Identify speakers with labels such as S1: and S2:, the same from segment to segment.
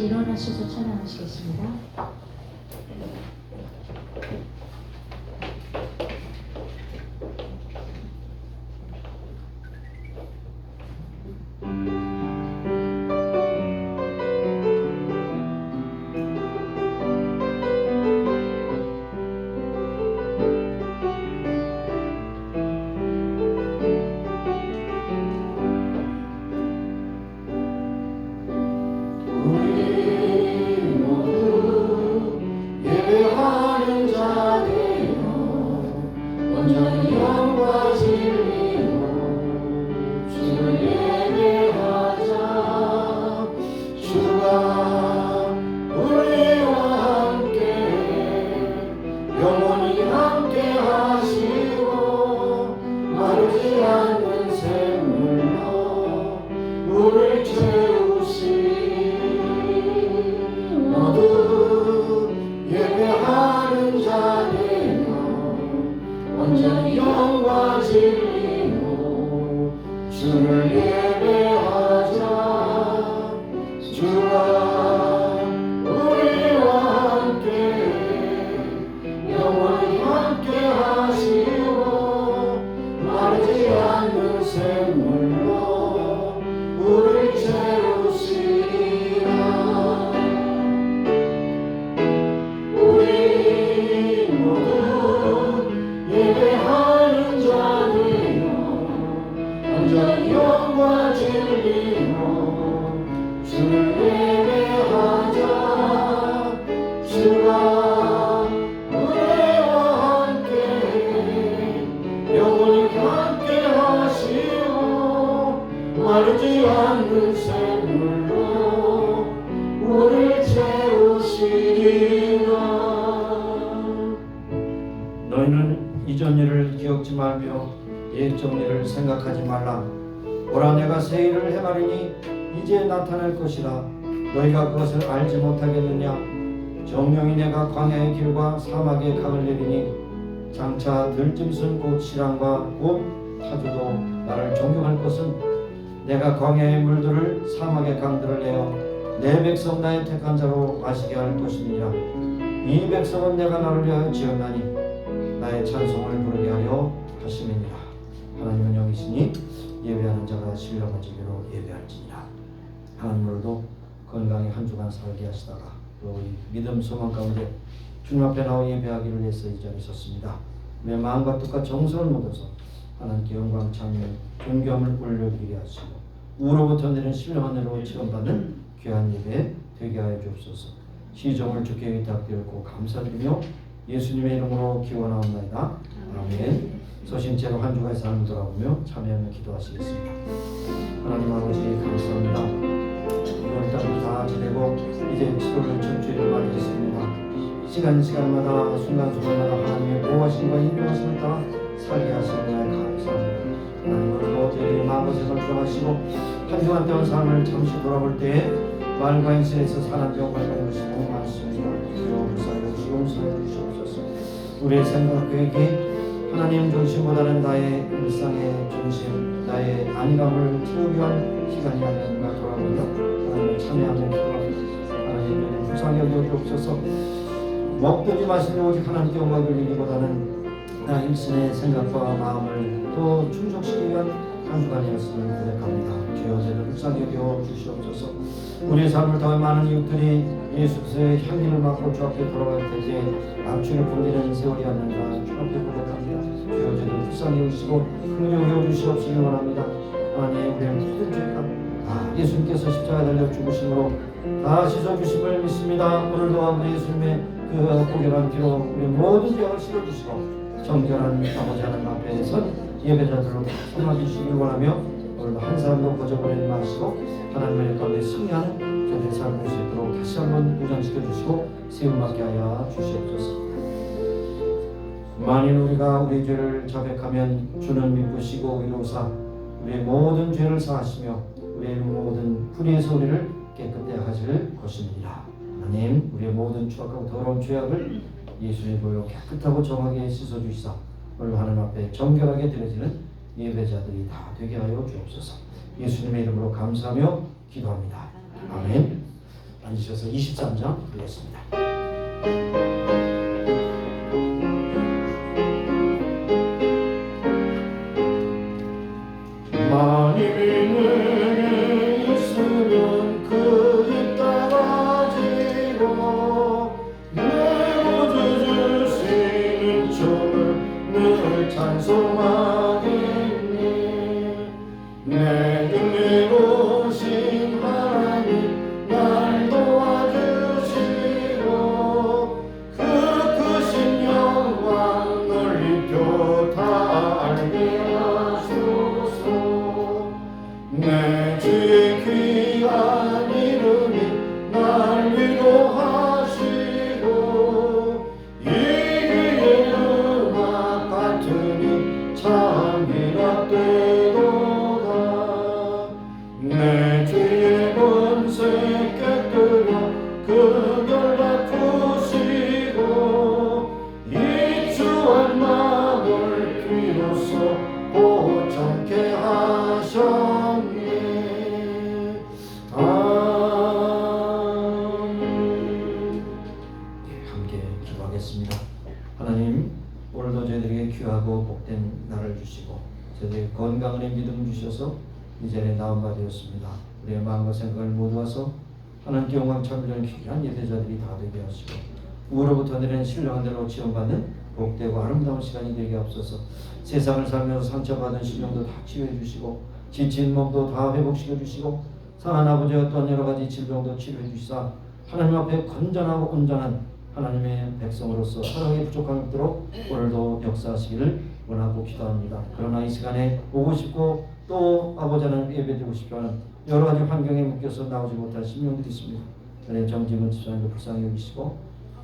S1: 일어나셔서 찬양하시겠습니다.
S2: 온전히 영과 진리로 주를 예배하자. 주가 우리와 함께 영원히 함께 하시고 마르지 않는 샘물로 우리를 채우시리라. 우리 모두 예배하는 자들이여 온전히 영과 진리로 주를 예배하자. 주가 우리와 함께 영원히 함께 하시고 마르지 않는 샘물로 우리를 채우시리라.
S3: 너희는 이전 일을 기억지 말며 옛 정일을 생각하지 말라.
S2: 보라 내가 새 일을 행하리니 이제 나타날 것이라 너희가 그것을 알지 못하겠느냐. 정령이 내가 광야의 길과 사막의 강을 내리니 장차 들짐승 곧 시랑과 곧 타주도 나를 존경할 것은 내가 광야의 물들을 사막의 강들을 내어 내 백성 나의 택한 자로 마시게 할 것이니라. 이 백성은 내가 나를 위하여 지었나니 나의 찬송을 부르게 하려 하심이니라. 하나님은 영이시니 예배하는 자가 신령한 지기로 예배할지니라. 하나님으로도 건강히 한 주간 살게 하시다가 또 이 믿음 소망 가운데 주님 앞에 나와 예배하기를 위해서 이 자리에 섰습니다. 내 마음과 뜻과 정성을 묻어서 하나님께 영광 찬양 존경을 올려드리게 하시고 우로부터 내린 신령한 은혜로 지원받는 귀한 예배 되게 하여 주옵소서. 시종을 주께 의탁드리고 감사드리며 예수님의 이름으로 기원하옵나이다. 아멘. 서신체로 한 주간의 삶을 돌아보며 참여하며 기도하시겠습니다. 하나님 아버지 감사합니다. 이번 달도 다 지내고 이제 7월 첫주일을 맞이했습니다. 시간마다 순간순간마다 하나님의 보호하심과 인도하심을 따라 살게 하시는 날 감사합니다. 하나님으로도 저희의 마음고생을 주장하시고 한 주간 동안 삶을 잠시 돌아볼 때에 말과 인생에서 사람 병을 받는 것이 너무 많습니다. 주여 불쌍히 용서해 주시옵소서. 우리의 생각 계획이 하나님 중심보다는 나의 일상의 중심, 나의 안감을 채우기 위한 시간이 아닌가 돌아보며 하나님을 참여하며 기도합니다. 하나님 불쌍히 여겨주옵소서. 먹든지 마시든지 오직 하나님께 영광을 돌리기보다는 나 일신의 생각과 마음을 또 충족시키기 위한 한 주간이었음을 고백합니다. 주여 저를 불쌍히 여겨 주시옵소서. 우리의 삶을 통해 많은 이웃들이 예수 그리스도의 향기를 맡고 주 앞에 돌아갈 때에 악취를 풍기는 세월이었는가 주 앞에 고백합니다. 주여 저를 불쌍히 여기시고 긍휼히 여겨 주시옵시기 원합니다. 하나님 우리의 모든 죄가 예수님께서 십자가에 달려 죽으심으로 다 씻어주심을 믿습니다. 오늘도 우리 예수님의 그 고결한 피로 우리 모든 죄를 씻어주시고 정결한 아버지 하나님 앞에 선 예배자들로 삼아주시길 원하며 오늘도 한 사람도 거저버리지 마시고 하나님의 가운데 승리하는 저들의 삶을 볼 수 있도록 다시 한번 무장시켜 주시고 세움받게 하여 주시옵소서. 만일 우리가 우리 죄를 자백하면 주는 미쁘시고 의로우사 우리의 모든 죄를 사하시며 우리의 모든 불의에서 우리를 깨끗하게 하실 것입니다. 하나님 우리의 모든 추악하고 더러운 죄악을 예수의 보혈로 깨끗하고 정하게 씻어주시사 오늘 하나님 앞에 정결하게 드려지는 예배자들이 다 되게 하여 주옵소서. 예수님의 이름으로 감사하며 기도합니다. 아멘. 앉으셔서 23장 드리겠습니다. 만일이 내게 있으면 그 입 따가지고 내 구주 주시는 주를 늘 찬송하겠네. 내 은혜로우신 하나님 날 도와주시고 그 크신 영광 널리 펴 다 알게 하소서. 내 주의 귀한 이름이 날 위로하시고 이 길의 음악 같으니 참 미랍되도다. 내 주의 권세 깨뜨려 그 결박 푸시고 이 주한 마음을 비로소 고정케 하셨네. 함께 기도하겠습니다. 하나님 오늘도 저희들에게 귀하고 복된 날을 주시고 저희들에게 건강을 믿음 주셔서 이 자리에 나온 바 되었습니다. 우리의 마음과 생각을 모두와서 하나님께 영광 찬미하는 귀한 예배자들이 다 되게 하시고 우로부터 내리는 신령한 대로 지원받는 복되고 아름다운 시간이 되게 앞서서 세상을 살면서 상처받은 심령도 다 치유해 주시고 지친 몸도 다 회복시켜 주시고 상한 아버지와 또한 여러 가지 질병도 치료해 주시사 하나님 앞에 건전하고 온전한 하나님의 백성으로서 사랑이 부족한 없도록 오늘도 역사하시기를 원하고 기도합니다. 그러나 이 시간에 오고 싶고 또 아버지 하나님 예배드리고 싶어하는 여러 가지 환경에 묶여서 나오지 못할 심령들이 있습니다. 정지문 집사님도 불쌍히 여기시고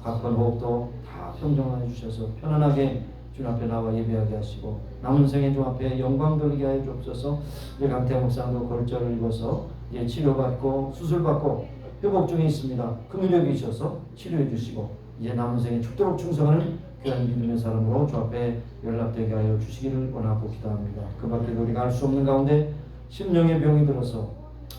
S2: 각번 호흡도 다 평정하여 주셔서 편안하게 주 앞에 나와 예배하게 하시고 남은 생애 주 앞에 영광 돌리게 하여 주옵소서. 우리 강태 목사도 골절을 입어서 치료받고 수술받고 회복 중에 있습니다. 긍휼히 주셔서 치료해 주시고 이제 남은 생에 죽도록 충성하는 귀한 믿음의 사람으로 주 앞에 연락되게 하여 주시기를 원하고 기도합니다. 그 밖에 우리가 알 수 없는 가운데 심령의 병이 들어서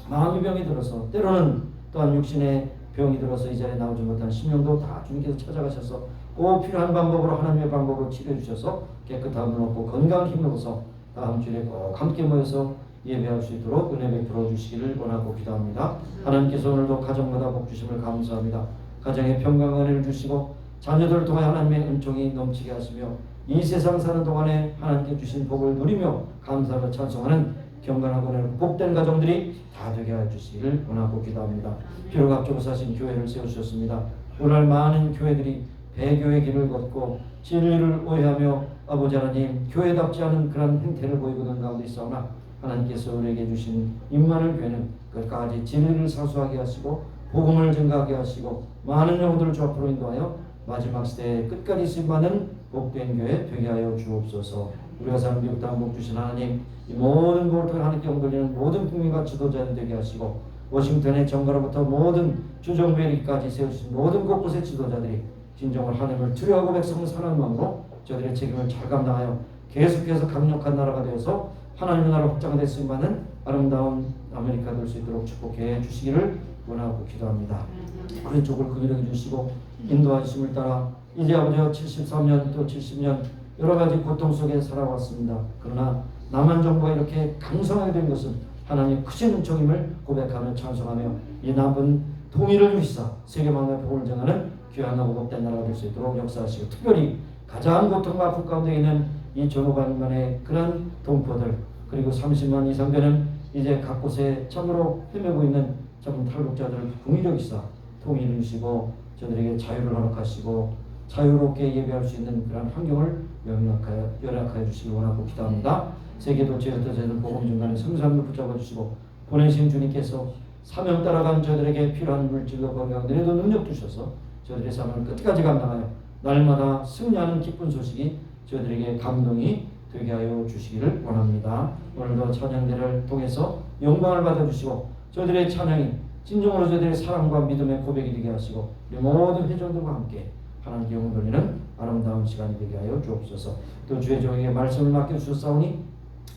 S2: 마음의 병이 들어서 때로는 또한 육신의 병이 들어서 이 자리에 나오지 못한 심령도 다 주님께서 찾아가셔서 꼭 필요한 방법으로 하나님의 방법으로 치료해 주셔서 깨끗함을 얻고 건강한 힘을 얻어서 다음 주에 꼭 함께 모여서 예배할 수 있도록 은혜 베풀어 주시기를 원하고 기도합니다. 하나님께서 오늘도 가정마다 복 주심을 감사합니다. 가정에 평강 은혜를 주시고 자녀들을 통해 하나님의 은총이 넘치게 하시며 이 세상 사는 동안에 하나님께 주신 복을 누리며 감사하며 찬송하는 경건하고 복된 가정들이 다 되게 하여 주시기를 원하고 기도합니다. 비록 앞쪽으로 사신 교회를 세우셨습니다. 오늘 많은 교회들이 배교의 길을 걷고 진리를 오해하며 아버지 하나님 교회답지 않은 그런 행태를 보이고 있는 가운데 있사오나 하나님께서 우리에게 주신 임마누엘 교회는 끝까지 진리를 사수하게 하시고 복음을 증가하게 하시고 많은 영혼들을 주 앞으로 인도하여 마지막 시대에 끝까지 쓰임받는 복된 교회 되게 하여 주옵소서. 우리가 사는 미국 땅 복 주신 하나님 이 모든 복을 통해 하나님께 영돌리는 모든 국민과 지도자들 되게 하시고 워싱턴의 정가로부터 모든 주정부에까지 세우신 모든 곳곳의 지도자들이 진정으로 하나님을 두려워하고 백성을 사랑하는 마음으로 저들의 책임을 잘 감당하여 계속해서 강력한 나라가 되어서 하나님의 나라 확장되어 쓰임받는 아름다운 아메리카 될 수 있도록 축복해 주시기를 원하고 기도합니다. 우리 쪽을 긍휼히 주시고 인도하심을 따라 이제 아버지와 73년 또 70년 여러 가지 고통 속에 살아왔습니다. 그러나 남한 정부가 이렇게 강성하게 된 것은 하나님의 크신 은총임을 고백하며 찬송하며 이 남은 통일을 위시사 세계 만국의 복을 정하는 귀한하고 복된 나라가 될 수 있도록 역사하시고 특별히 가장 고통과 아픔 가운데 있는 이 전후반만의 그런 동포들 그리고 30만 이상 되는 이제 각 곳에 참으로 헤매고 있는 참 탈북자들을 긍휼히 여기사 통일을 주시고 저들에게 자유를 허락하시고 자유롭게 예배할 수 있는 그런 환경을 열악하여 주시기 원하고 기도합니다. 세계도처에 흩어지는 복음 중간에 성삼을 붙잡아 주시고 보내신 주님께서 사명 따라간 저들에게 필요한 물질과 건강 내려도 능력 주셔서 저들의 삶을 끝까지 감당하여 날마다 승리하는 기쁜 소식이 저들에게 감동이 되게 하여 주시기를 원합니다. 오늘도 찬양대를 통해서 영광을 받아주시고 저들의 찬양이 진정으로 저들의 사랑과 믿음의 고백이 되게 하시고 우리 모든 회중들과 함께 하나님께 영광 돌리는 아름다운 시간이 되게 하여 주옵소서. 또 주의 종에게 말씀을 맡겨주셨사오니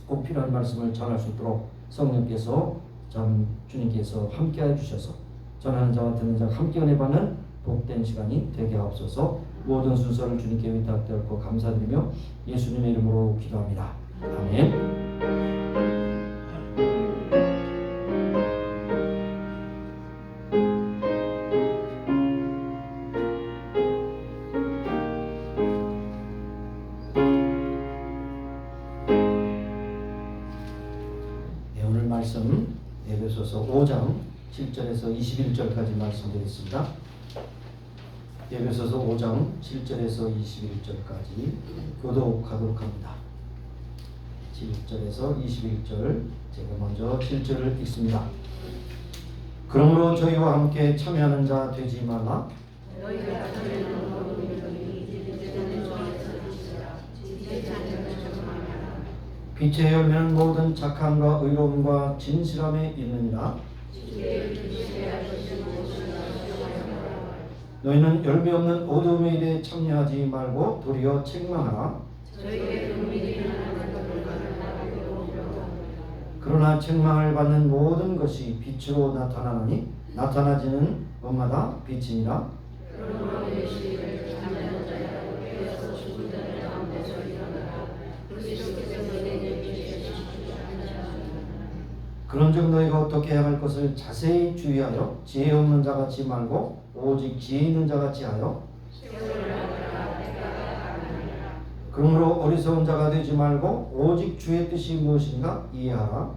S2: 꼭 필요한 말씀을 전할 수 있도록 성령께서 참 주님께서 함께하여 주셔서 전하는 자와 듣는 자가 함께 은혜 받는 복된 시간이 되게 하옵소서. 모든 순서를 주님께 위탁되었고 감사드리며 예수님의 이름으로 기도합니다. 아멘. 오늘 말씀 에베소서 5장 7절에서 21절까지 말씀드리겠습니다. 에베소서 5장 7절에서 21절까지 교독하도록 합니다. 7절에서 21절 제가 먼저 7절을 읽습니다. 그러므로 저희와 함께 참여하는 자 되지 말라. 빛의 열매는 모든 착함과 의로움과 진실함에 있느니라. 너희는 열매 없는 어둠의 일에 참여하지 말고 도리어 책망하라. 그러나 책망을 받는 모든 것이 빛으로 나타나니 나타나지는 것마다 빛이니라. 그런즉 너희가 어떻게 해야 할 것을 자세히 주의하여 지혜 없는 자같이 말고 오직 지혜 있는 자같이 하여 그러므로 어리석은 자가 되지 말고 오직 주의 뜻이 무엇인가 이해하라.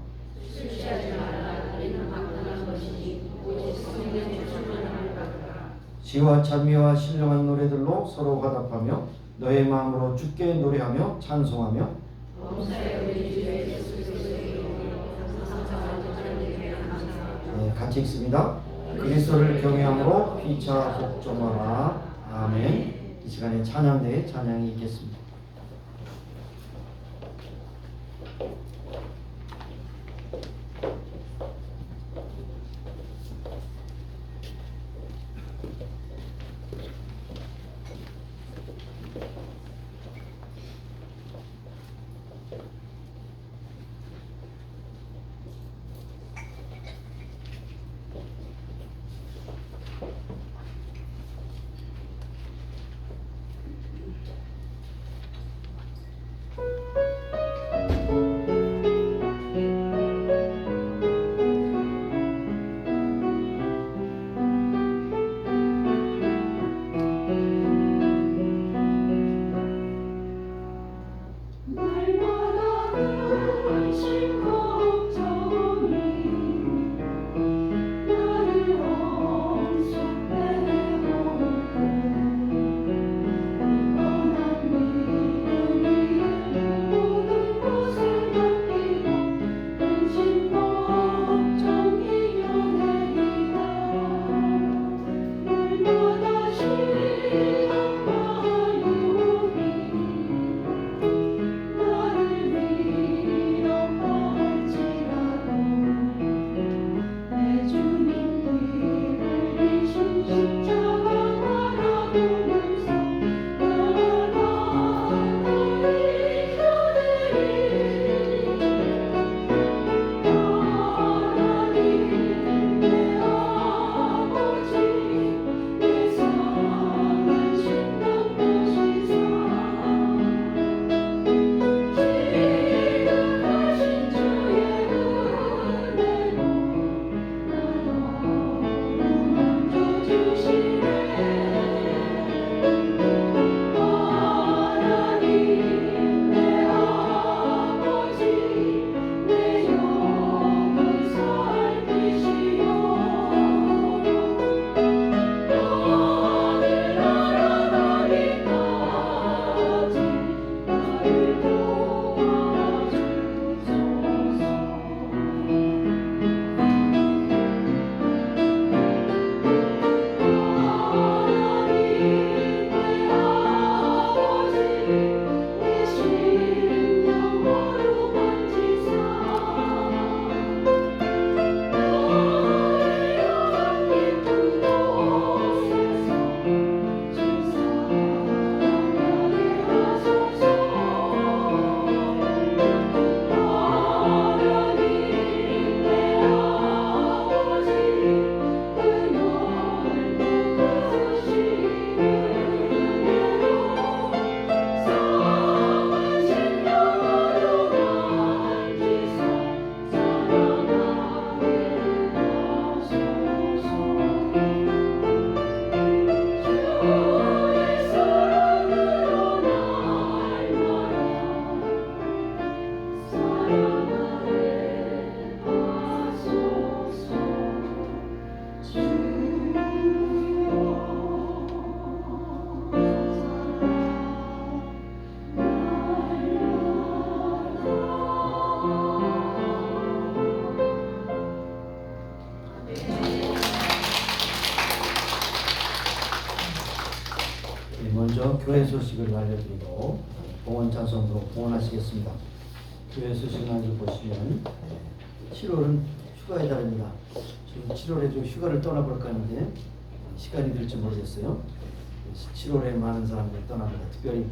S2: 시와 찬미와 신령한 노래들로 서로 화답하며 너의 마음으로 주께 노래하며 찬송하며 같이 읽습니다. 그리스도를 경외함으로 피차 복종하라. 아멘. 이 시간에 찬양대의 찬양이 있겠습니다. 먼저 교회 소식을 알려드리고 봉헌 찬송으로 봉헌하시겠습니다. 교회 소식을 보시면 7월은 휴가의 달입니다. 지금 7월에 좀 휴가를 떠나볼까 하는데 시간이 될지 모르겠어요. 7월에 많은 사람들이 떠납니다. 특별히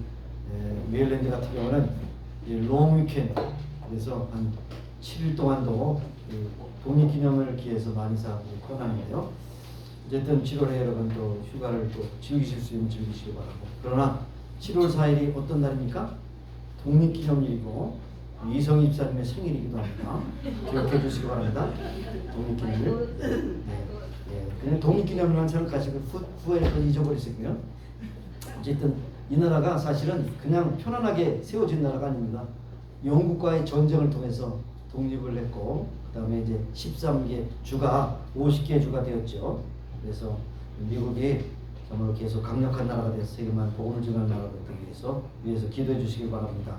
S2: 메일랜드 같은 경우는 롱 위켄드, 그래서 한 7일 동안도 독립기념을 기해서 많은 사람들이 떠나는데요. 어쨌든 7월에 여러분도 휴가를 또 즐기실 수 있는 즐기시기 바라고. 그러나 7월 4일이 어떤 날입니까? 독립기념일이고 이성희 집사님의 생일이기도 합니다. 기억해 주시기 바랍니다. 독립기념일. 그냥 독립기념일만 생각하시고 후에 또 잊어버리시고요. 어쨌든 이 나라가 사실은 그냥 편안하게 세워진 나라가 아닙니다. 영국과의 전쟁을 통해서 독립을 했고, 그 다음에 이제 13개 주가 50개 주가 되었죠. 그래서 미국이 정말 계속 강력한 나라가 돼서 세계만 복음을 전하는 나라가 되기 위해서 기도해 주시기 바랍니다.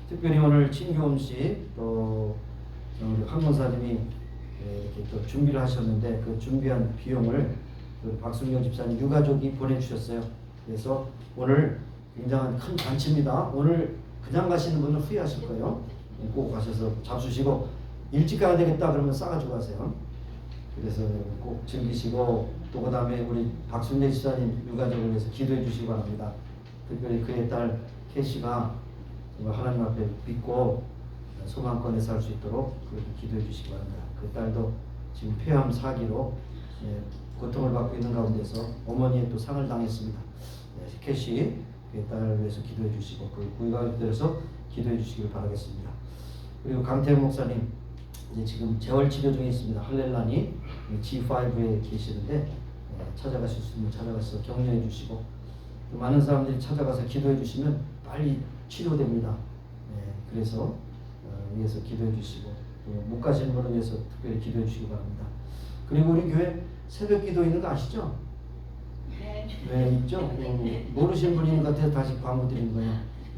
S2: 특별히 오늘 진교훈 씨 또 한 권사님이 이렇게 또 준비를 하셨는데 그 준비한 비용을 그 박순경 집사님 유가족이 보내주셨어요. 그래서 오늘 굉장한 큰 잔치입니다. 오늘 그냥 가시는 분은 후회하실 거예요. 꼭 가셔서 잡수시고 일찍 가야 되겠다 그러면 싸가지고 가세요. 그래서 꼭 즐기시고 또 그 다음에 우리 박순례 집사님 유가족을 위해서 기도해 주시기 바랍니다. 특별히 그의 딸 캐시가 하나님 앞에 믿고 소망권에 살 수 있도록 그렇게 기도해 주시기 바랍니다. 그 딸도 지금 폐암 4기로 고통을 받고 있는 가운데서 어머니의 또 상을 당했습니다. 캐시 그의 딸을 위해서 기도해 주시고 그 구의가족들에서 기도해 주시길 바라겠습니다. 그리고 강태영 목사님 이제 지금 재활 치료 중에 있습니다. 할렐라니 G5에 계시는데 찾아가실 수 있으면 찾아가서 격려해 주시고 또 많은 사람들이 찾아가서 기도해 주시면 빨리 치료됩니다. 그래서 위해서 기도해 주시고 못 가시는 분을 위해서 특별히 기도해 주시기 바랍니다. 그리고 우리 교회 새벽 기도 있는 거 아시죠? 네, 있죠? 모르시는 분인 것 같아서 다시 광고 드린 거예요.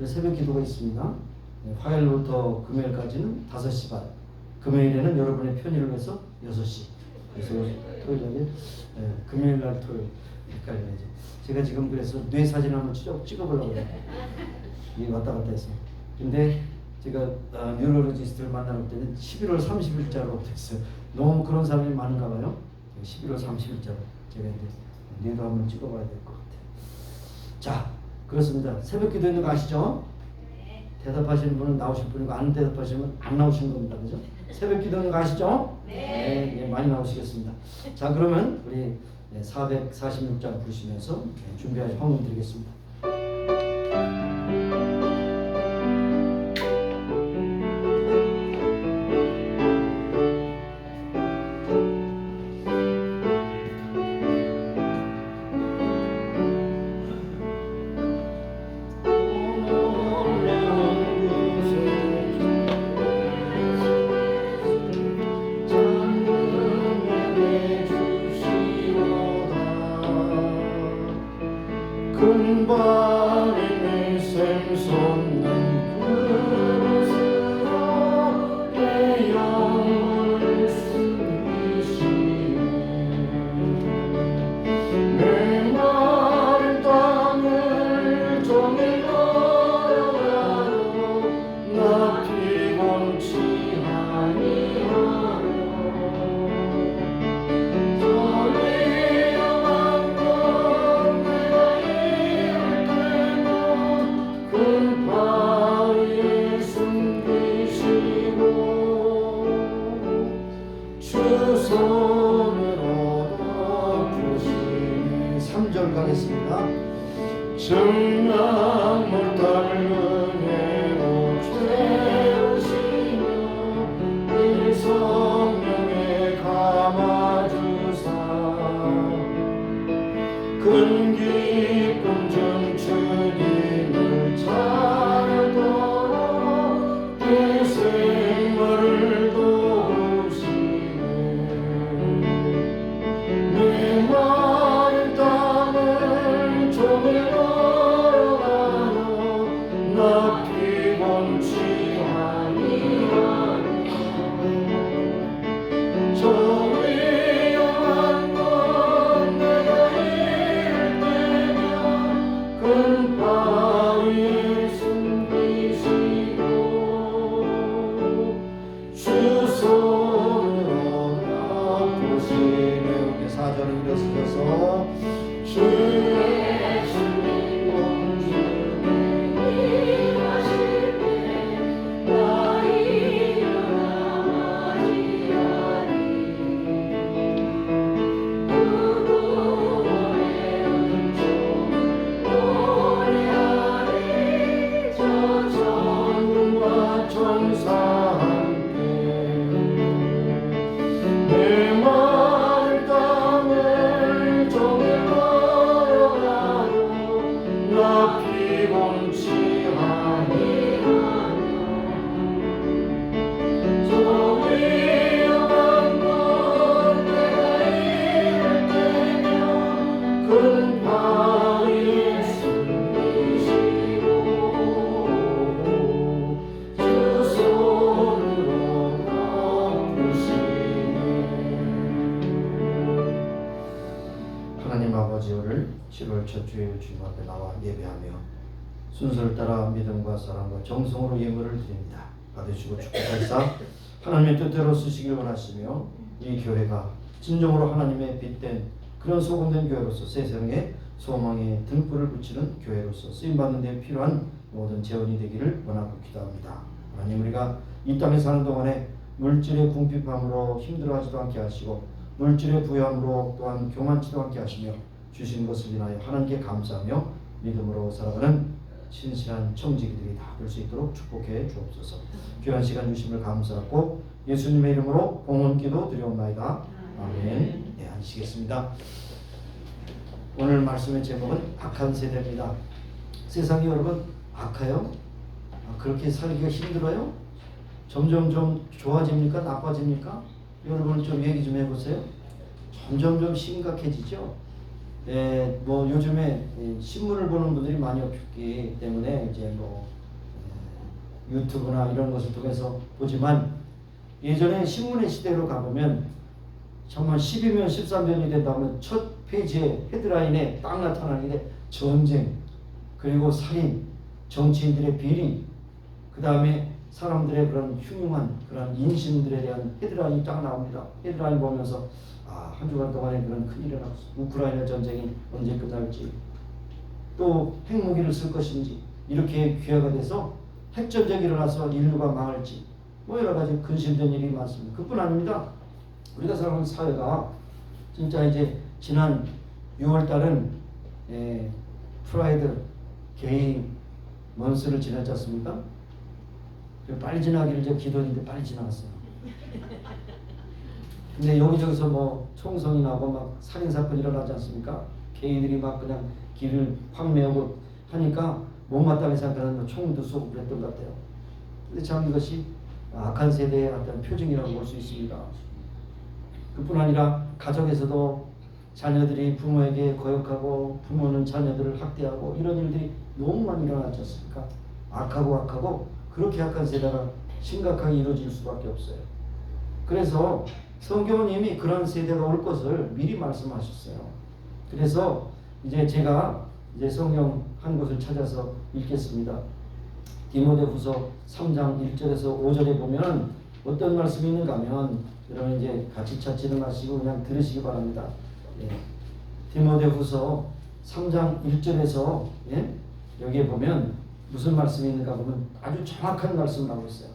S2: 새벽 기도가 있습니다. 화요일부터 금요일까지는 5시 반, 금요일에는 여러분의 편의를 위해서 6시. 그래서 토요일에 금요일 날 토요일 헷갈려야지. 제가 지금 그래서 뇌 사진 한번 찍어보려고 해요. 이게 왔다 갔다 해서. 근데 제가 뉴로로지스트를 만나볼 때는 11월 30일자로 됐어요. 너무 그런 사람이 많은가 봐요. 11월 30일자로 제가 이제 뇌도 한번 찍어봐야 될 것 같아요. 자, 그렇습니다. 새벽 기도 있는 거 아시죠? 대답하시는 분은 나오실 분이고 안 대답하시면 안 나오신 겁니다. 그죠? 새벽 기도 있는 거 아시죠? 네, 많이 나오시겠습니다. 자, 그러면 우리 446장 부르시면서 준비할 헌금 드리겠습니다. 금발의 샘솟는 그릇으로 내 영혼을 숨기시네. 내 마른 땅을 종일 걸어가도 나 피곤치 아니하여 가겠습니다. 정량물 달르네로 채우시며 이 성령에 감아주사 큰 기쁨 중 주님을 찾도록 내 생활을 도우시네. 내 마른 땅을 종일 걸어가도 나 피곤치 아니하네. 저 위험한 건 내가 이를 때며 큰 바위에 숨기시고 주 손으로 덮으시네. 4절을 일어서셔서 주의 주님 공중에 임하실 때 나 일어나 맞이하리. 누구의 은총을 노래하리. 저 천군과 천사 함께 내 마을 땅을 종일 걸어가도 나 피곤치 아니하며 저 위험한 건 내가 이를 때며 큰 바위에 숨기시고 주 손으로 덮으시네. 하나님 아버지, 오늘 7월 첫 주일 주님 앞에 나와 예배하며 순서를 따라 믿음과 사랑과 정성으로 예물을 드립니다. 받으시고 축복하사 하나님의 뜻대로 쓰시길 원하시며 이 교회가 진정으로 하나님의 빛된 그런 소금된 교회로서 세상에 소망의 등불을 붙이는 교회로서 쓰임받는 데 필요한 모든 재원이 되기를 원하고 기도합니다. 하나님, 우리가 이 땅에 사는 동안에 물질의 궁핍함으로 힘들어하지도 않게 하시고 물질의 부여함으로 또한 교만치도 않게 하시며 주신 것을 인하여 하나님께 감사하며 믿음으로 살아가는 신실한 청지기들이 다 될 수 있도록 축복해 주옵소서. 귀한 시간 주심을 감사하고 예수님의 이름으로 봉헌기도 드리옵나이다. 아멘. 네, 앉으시겠습니다. 오늘 말씀의 제목은 악한 세대입니다. 세상이 여러분 악해요? 그렇게 살기가 힘들어요? 점점 좀 좋아집니까? 나빠집니까? 여러분 좀 얘기 좀 해보세요. 점점 좀 심각해지죠. 뭐 요즘에 신문을 보는 분들이 많이 없기 때문에 이제 뭐 유튜브나 이런 것을 통해서 보지만 예전에 신문의 시대로 가보면 정말 12면 13면이 된다면 첫 페이지에 헤드라인에 딱 나타나는 게 전쟁, 그리고 살인, 정치인들의 비리, 그 다음에 사람들의 그런 흉흉한 그런 인신들에 대한 헤드라인이 딱 나옵니다. 헤드라인 보면서 한 주간 동안에 그런 큰일이 났어. 우크라이나 전쟁이 언제 끝날지, 또 핵무기를 쓸 것인지, 이렇게 기회가 돼서 핵전쟁이 일어나서 인류가 망할지, 뭐 여러 가지 근심된 일이 많습니다. 그뿐 아닙니다. 우리가 살아가는 사회가 진짜 이제 지난 6월 달은 프라이드 게이 먼스를 지났지 않습니까? 빨리 지나기를 제가 기도했는데 빨리 지나갔어요. 근데 여기저기서 뭐 총성이 나고 막 살인사건이 일어나지 않습니까? 게이들이 막 그냥 길을 확 메우고 하니까 못마땅히 생각하는 총도 쏘고 그랬던 것 같아요. 근데 참 이것이 악한 세대의 어떤 표징이라고 볼 수 있습니다. 그뿐 아니라 가정에서도 자녀들이 부모에게 거역하고 부모는 자녀들을 학대하고 이런 일들이 너무 많이 일어나지 않습니까? 악하고 그렇게 악한 세대가 심각하게 이루어질 수밖에 없어요. 그래서 성경은 이미 그런 세대가 올 것을 미리 말씀하셨어요. 그래서 이제 제가 성경 한 곳을 찾아서 읽겠습니다. 디모데후서 3장 1절에서 5절에 보면 어떤 말씀이 있는가 하면 여러분 이제 같이 찾지는 마시고 그냥 들으시기 바랍니다. 디모데후서 3장 1절에서 여기에 보면 무슨 말씀이 있는가 보면 아주 정확한 말씀을 하고 있어요.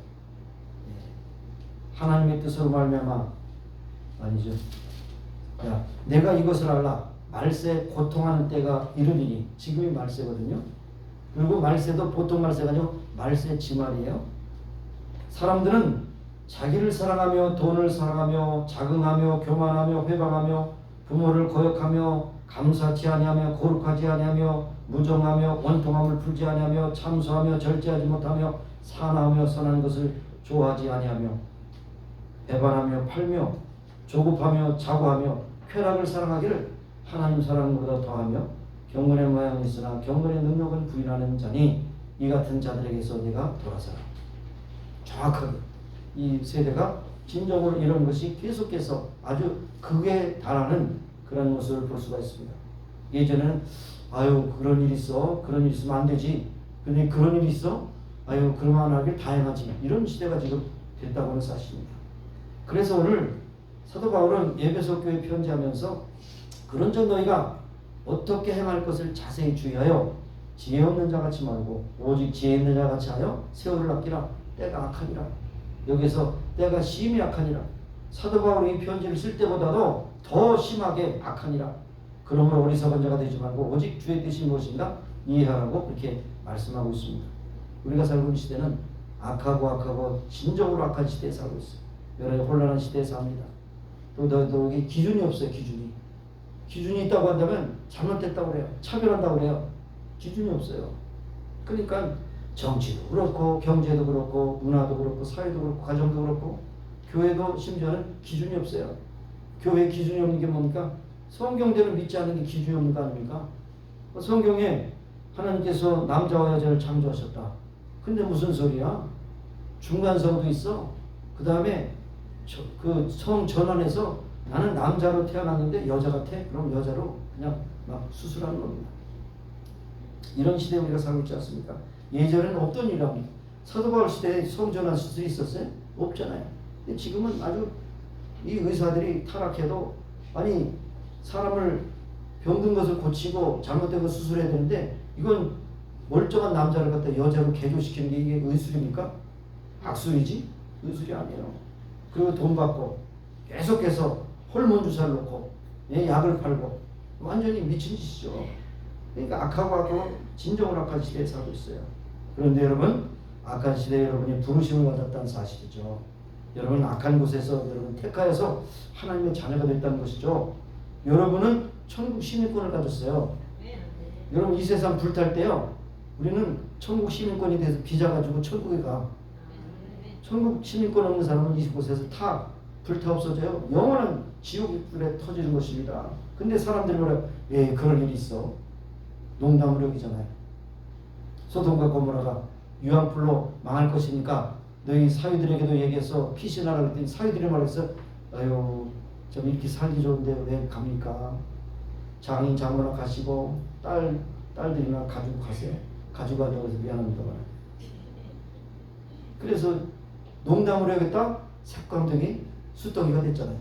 S2: 하나님의 뜻으로 말미암아 아니죠. 내가 이것을 알라. 말세 고통하는 때가 이르리니. 지금이 말세거든요. 그리고 말세도 보통 말세가 아니고 말세 지말이에요. 사람들은 자기를 사랑하며 돈을 사랑하며 자긍하며 교만하며 회방하며 부모를 거역하며 감사치 아니하며 거룩하지 아니하며 무정하며 원통함을 풀지 아니하며 참소하며 절제하지 못하며 사나하며 선한 것을 좋아하지 아니하며 배반하며 팔며 조급하며 자고하며 쾌락을 사랑하기를 하나님 사랑하는 것보다 더하며 경건의 모양이 있으나 경건의 능력을 부인하는 자니 이 같은 자들에게서 네가 돌아서라. 정확하게 이 세대가 진정으로 이런 것이 계속해서 아주 극에 달하는 그런 모습을 볼 수가 있습니다. 예전에는 그런 일이 있어, 그런 일 있으면 안 되지, 근데 그런 일이 있어, 그러면 하길 다행하지, 이런 시대가 지금 됐다고 하는 사실입니다. 그래서 오늘 사도 바울은 에베소 교회 편지하면서 그런즉 너희가 어떻게 행할 것을 자세히 주의하여 지혜 없는 자같이 말고 오직 지혜 있는 자같이 하여 세월을 아끼라. 때가 악하니라. 여기서 때가 심히 악하니라. 사도 바울이 이 편지를 쓸 때보다도 더 심하게 악하니라. 그러므로 어리석은 자가 되지 말고 오직 주의 뜻이 무엇인가 이해하라고 그렇게 말씀하고 있습니다. 우리가 살고 있는 시대는 악하고 진정으로 악한 시대에 살고 있어요. 여러 혼란한 시대에 삽니다. 또 여기 기준이 없어요. 기준이 있다고 한다면 잘못됐다고 그래요. 차별한다고 그래요. 기준이 없어요. 그러니까 정치도 그렇고 경제도 그렇고 문화도 그렇고 사회도 그렇고 가정도 그렇고 교회도 심지어는 기준이 없어요. 교회에 기준이 없는 게 뭡니까? 성경대로 믿지 않는 게 기준이 없는 거 아닙니까? 성경에 하나님께서 남자와 여자를 창조하셨다. 근데 무슨 소리야? 중간성도 있어. 그 다음에 그 성 전환해서 나는 남자로 태어났는데 여자 같아? 그럼 여자로 그냥 막 수술하는 겁니다. 이런 시대에 우리가 살고 있지 않습니까? 예전에는 없던 일이랍니다. 사도 바울 시대에 성 전환 수술이 있었어요? 없잖아요. 근데 지금은 아주 이 의사들이 타락해도 아니 사람을 병든 것을 고치고 잘못된 거 수술해야 되는데 이건 멀쩡한 남자를 갖다 여자로 개조시키는 게 이게 의술입니까? 악술이지? 의술이 아니에요. 그리고 돈 받고 계속해서 호르몬 주사를 놓고 약을 팔고 완전히 미친 짓이죠. 그러니까 악하고 진정을 악한 시대에 살고 있어요. 그런데 여러분 악한 시대에 여러분이 부르심을 받았다는 사실이죠. 여러분 악한 곳에서 여러분 택하여서 하나님의 자녀가 됐다는 것이죠. 여러분은 천국 시민권을 가졌어요. 여러분 이 세상 불탈 때요 우리는 천국 시민권이 돼서 비자 가지고 천국에 가. 천국 시민권 없는 사람은 이곳에서 다 불타 없어져요. 영원한 지옥불에 터지는 것입니다. 근데 사람들이 뭐래? 그럴 일이 있어. 농담으로 여기잖아요. 소돔과 고모라가 유황불로 망할 것이니까 너희 사위들에게도 얘기해서 피신하라 그랬더니 사위들이 말했어. 아유 좀 이렇게 살기 좋은데 왜 갑니까? 장인 장모나 가시고 딸들이나 가지고 가세요. 가지고 가자고 해서 미안합니다. 그래서 농담으로 하겠다? 색감독이 수떡이가 됐잖아요.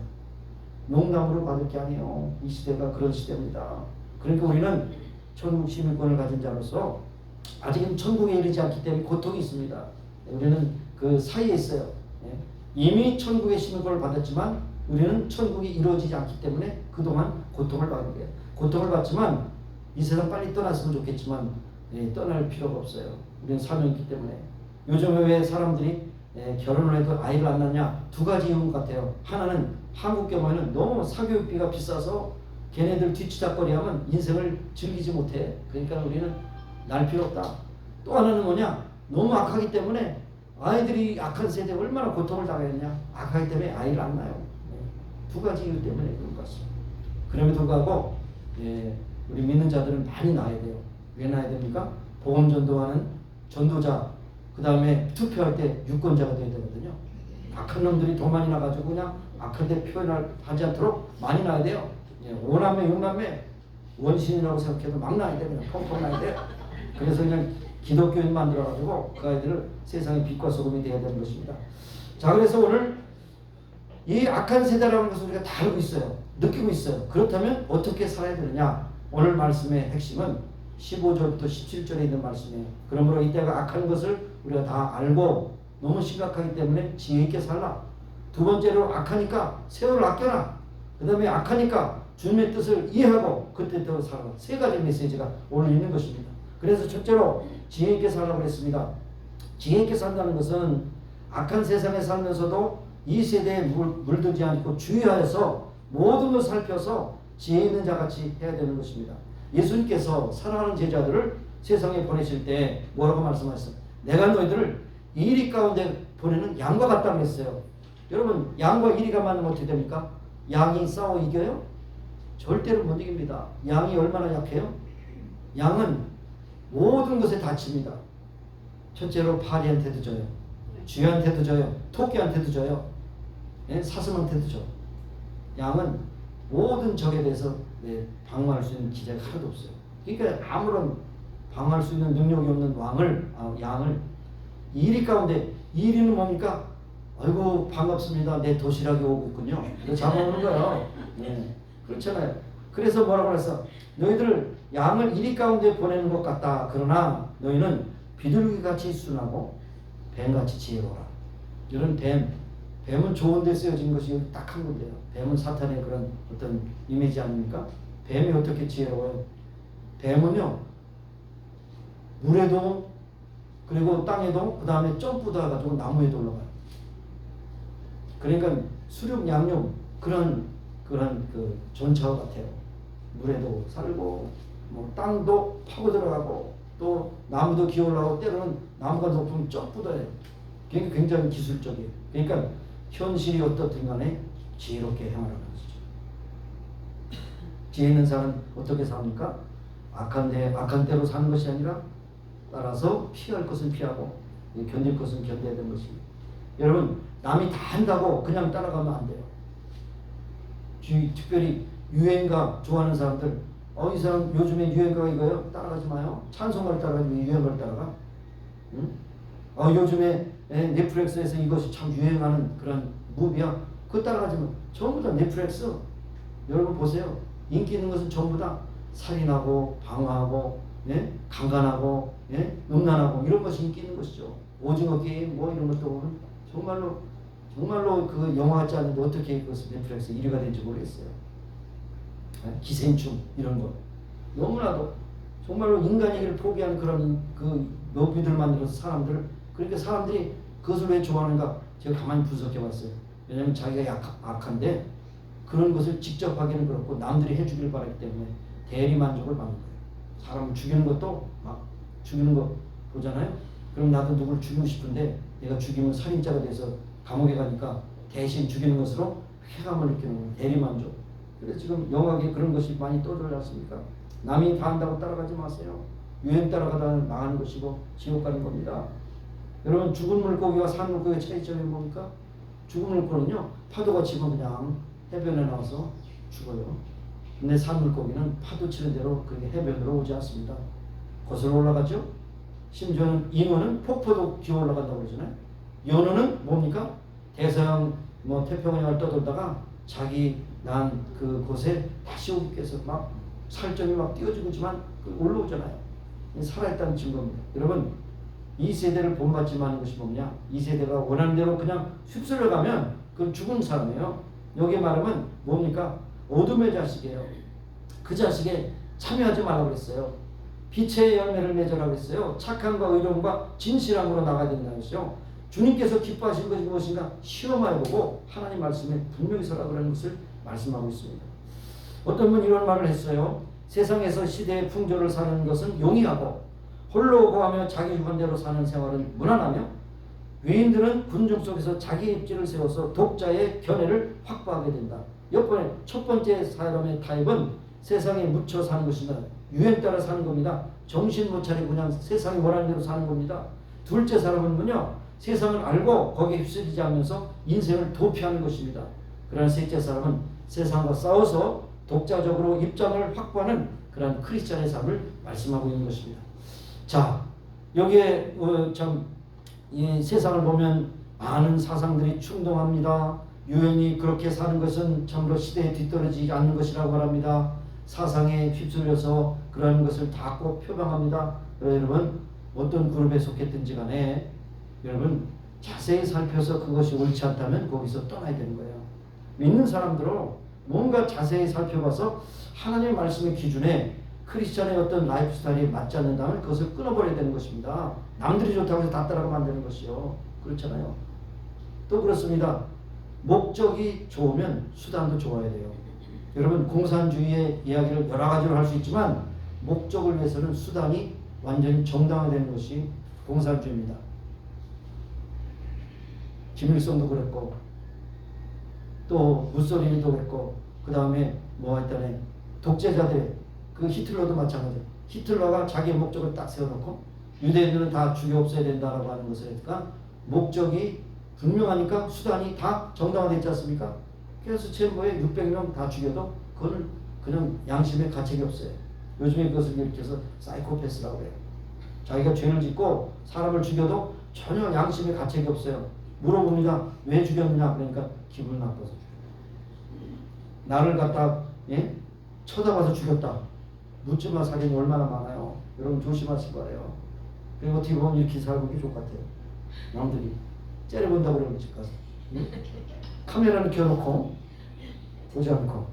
S2: 농담으로 받을 게 아니에요. 이 시대가 그런 시대입니다. 그러니까 우리는 천국 시민권을 가진 자로서 아직은 천국에 이르지 않기 때문에 고통이 있습니다. 우리는 그 사이에 있어요. 이미 천국의 시민권을 받았지만 우리는 천국이 이루어지지 않기 때문에 그동안 고통을 받는 거예요. 고통을 받지만 이 세상 빨리 떠났으면 좋겠지만 떠날 필요가 없어요. 우리는 사명이 있기 때문에. 요즘에 왜 사람들이 결혼을 해도 아이를 안 낳냐? 두 가지 이유 같아요. 하나는 한국 경우에는 너무 사교육비가 비싸서 걔네들 뒤치다거리하면 인생을 즐기지 못해. 그러니까 우리는 날 필요 없다. 또 하나는 뭐냐? 너무 악하기 때문에 아이들이 악한 세대에 얼마나 고통을 당하겠냐? 악하기 때문에 아이를 안 낳아요. 두 가지 이유 때문에 그런 것 같습니다. 그럼에도 불구하고 우리 믿는 자들은 많이 낳아야 돼요. 왜 낳아야 됩니까? 복음 전도하는 전도자, 그 다음에 투표할 때 유권자가 돼야 되거든요. 악한 놈들이 더 많이 나가지고 그냥 악한 데 표현을 하지 않도록 많이 낳아야 돼요. 5남매 6남매 원신이라고 생각해도 막 낳아야 돼요. 그냥 펑펑 낳아야 돼요. 그래서 그냥 기독교인 만들어가지고 그 아이들을 세상의 빛과 소금이 되어야 되는 것입니다. 자, 그래서 오늘 이 악한 세대라는 것을 우리가 다 알고 있어요. 느끼고 있어요. 그렇다면 어떻게 살아야 되느냐? 오늘 말씀의 핵심은 15절부터 17절에 있는 말씀이에요. 그러므로 이때가 악한 것을 우리가 다 알고 너무 심각하기 때문에 지혜 있게 살라. 두 번째로 악하니까 세월을 아껴라. 그 다음에 악하니까 주님의 뜻을 이해하고 그때대로 살아라. 세 가지 메시지가 오늘 있는 것입니다. 그래서 첫째로 지혜 있게 살라고 그랬습니다. 지혜 있게 산다는 것은 악한 세상에 살면서도 이 세대에 물들지 않고 주의하여서 모든 것을 살펴서 지혜 있는 자같이 해야 되는 것입니다. 예수님께서 사랑하는 제자들을 세상에 보내실 때 뭐라고 말씀하셨어요? 내가 너희들을 이리 가운데 보내는 양과 같다고 했어요. 여러분 양과 이리가 만나면 어떻게 됩니까? 양이 싸워 이겨요? 절대로 못 이깁니다. 양이 얼마나 약해요? 양은 모든 것에 다칩니다. 첫째로 파리한테도 져요. 쥐한테도 져요. 토끼한테도 져요. 사슴한테도 져. 양은 모든 적에 대해서 방어할 수 있는 기제가 하나도 없어요. 그러니까 아무런 방어할 수 있는 능력이 없는 양을 이리 가운데, 이리는 뭡니까? 아이고 반갑습니다. 내 도시락이 오고 있군요. 이거 잡아오는 거예요. 그렇잖아요. 그래서 뭐라고 그랬어? 너희들 양을 이리 가운데 보내는 것 같다. 그러나 너희는 비둘기같이 순하고 뱀같이 지혜로워라. 이런 뱀은 좋은 데 쓰여진 것이 딱 한 군데요. 뱀은 사탄의 그런 어떤 이미지 아닙니까? 뱀이 어떻게 지혜로워요? 뱀은요 물에도 그리고 땅에도 그 다음에 점프도 해가지고 나무에도 올라가요. 그러니까 수륙 양육 그런 그 전차와 같아요. 물에도 살고 뭐 땅도 파고 들어가고 또 나무도 기어올라오고 때로는 나무가 높으면 점프도 해요. 그러니까 굉장히 기술적이에요. 그러니까 현실이 어떻든 간에 지혜롭게 행하라는 것이죠. 지혜 있는 사람은 어떻게 삽니까? 악한 대로 사는 것이 아니라 따라서 피할 것은 피하고 견딜 것은 견뎌야 되는 것입니다. 여러분 남이 다 한다고 그냥 따라가면 안 돼요. 특별히 유행가 좋아하는 사람들 이 사람 요즘에 유행가가 이거요? 따라가지 마요. 찬송가를 따라가지 왜 유행가를 따라가? 응? 요즘에 넷플릭스에서 이것이 참 유행하는 그런 무비야. 그거 따라가지 마. 전부 다 넷플릭스. 여러분 보세요. 인기 있는 것은 전부 다 살인하고 방화하고 예? 강간하고 예? 음란하고 이런 것이 인기 있는 것이죠. 오징어 게임 뭐 이런 것도 보면 정말로 그 영화 같지 않은데 어떻게 그것을 넷플릭스 1위가 된지 모르겠어요. 예? 기생충 이런 거 너무나도 정말로 인간이기를 포기한 그런 그 묘비들 만들어서 사람들을 그러니까 사람들이 그것을 왜 좋아하는가 제가 가만히 분석해봤어요. 왜냐하면 자기가 악한데 그런 것을 직접 하기는 그렇고 남들이 해주길 바라기 때문에 대리만족을 받는 거예요. 사람을 죽이는 것도 막 죽이는 거 보잖아요. 그럼 나도 누구를 죽이고 싶은데 내가 죽이면 살인자가 돼서 감옥에 가니까 대신 죽이는 것으로 쾌감을 느끼는 거예요. 대리만족. 그래서 지금 영화계에 그런 것이 많이 떠들지 않습니까? 남이 다 한다고 따라가지 마세요. 유행 따라가다 망하는 것이고 지옥 가는 겁니다. 여러분 죽은 물고기와 산 물고기의 차이점이 뭡니까? 죽은 물고기는요 파도가 치면 그냥 해변에 나와서 죽어요. 근데 산 물고기는 파도 치는 대로 그게 해변으로 오지 않습니다. 거슬러 올라가죠. 심지어는 잉어는 폭포도 기어 올라간다고 그러잖아요. 연어는 뭡니까? 대서양 뭐 태평양을 떠돌다가 자기 난 그곳에 다시 오기 위해서 막 살점이 막 띄어지고지만 올라오잖아요. 살아있다는 증거입니다. 여러분 이 세대를 본받지 마는 것이 뭐냐? 이 세대가 원하는 대로 그냥 휩쓸려 가면 그건 죽은 사람이에요. 여기 말하면 뭡니까? 어둠의 자식이에요. 그 자식에 참여하지 말라고 그랬어요. 빛의 열매를 맺으라고 했어요. 착함과 의로움과 진실함으로 나가야 된다는 것이요. 주님께서 기뻐하신 것이 무엇인가 시험해보고 하나님 말씀에 분명히 서라 그러는 것을 말씀하고 있습니다. 어떤 분 이런 말을 했어요. 세상에서 시대의 풍조를 사는 것은 용이하고 홀로 거하며 자기 주관대로 사는 생활은 무난하며 외인들은 군중 속에서 자기 입지를 세워서 독자의 견해를 확보하게 된다. 첫 번째 사람의 타입은 세상에 묻혀 사는 것입니다. 유행 따라 사는 겁니다. 정신 못 차리고 그냥 세상이 원하는 대로 사는 겁니다. 둘째 사람은요. 세상을 알고 거기에 휩쓸리지 않으면서 인생을 도피하는 것입니다. 그러나 셋째 사람은 세상과 싸워서 독자적으로 입장을 확보하는 그런 크리스찬의 삶을 말씀하고 있는 것입니다. 자, 여기에 이 세상을 보면 많은 사상들이 충동합니다. 유행이 그렇게 사는 것은 참으로 시대에 뒤떨어지지 않는 것이라고 말합니다. 사상에 휩쓸려서 그러한 것을 다 꼭 표방합니다. 여러분 어떤 그룹에 속했든지 간에 여러분 자세히 살펴서 그것이 옳지 않다면 거기서 떠나야 되는 거예요. 믿는 사람들은 뭔가 자세히 살펴봐서 하나님의 말씀의 기준에 크리스찬의 어떤 라이프 스타일이 맞지 않는다면 그것을 끊어버려야 되는 것입니다. 남들이 좋다고 해서 다 따라가면 안 되는 것이요. 그렇잖아요. 또 그렇습니다. 목적이 좋으면 수단도 좋아야 돼요. 여러분 공산주의의 이야기를 여러 가지로 할 수 있지만 목적을 위해서는 수단이 완전히 정당화되는 것이 공산주의입니다. 김일성도 그랬고 또 무솔리니도 그랬고 그 다음에 뭐 했다네 독재자들 그 히틀러도 마찬가지예요. 히틀러가 자기의 목적을 딱 세워놓고 유대인들은 다 죽여 없애야 된다라고 하는 것을 했으니까 목적이 분명하니까 수단이 다 정당화되지 않습니까? 그래서 챔버에 600명 다 죽여도 그거는 그냥 양심에 가책이 없어요. 요즘에 그것을 일으켜서 사이코패스라고 해요. 자기가 죄를 짓고 사람을 죽여도 전혀 양심에 가책이 없어요. 물어봅니다. 왜 죽였느냐? 그러니까 기분 나빠서 죽였다. 나를 갖다 쳐다봐서 죽였다. 묻지마 사진이 얼마나 많아요. 여러분 조심하실 거예요. 그리고 어떻게 보면 이렇게 살고 게 좋을 것 같아요. 남들이 째려본다고 그러면 집 가서 카메라는 켜놓고 보지 않고.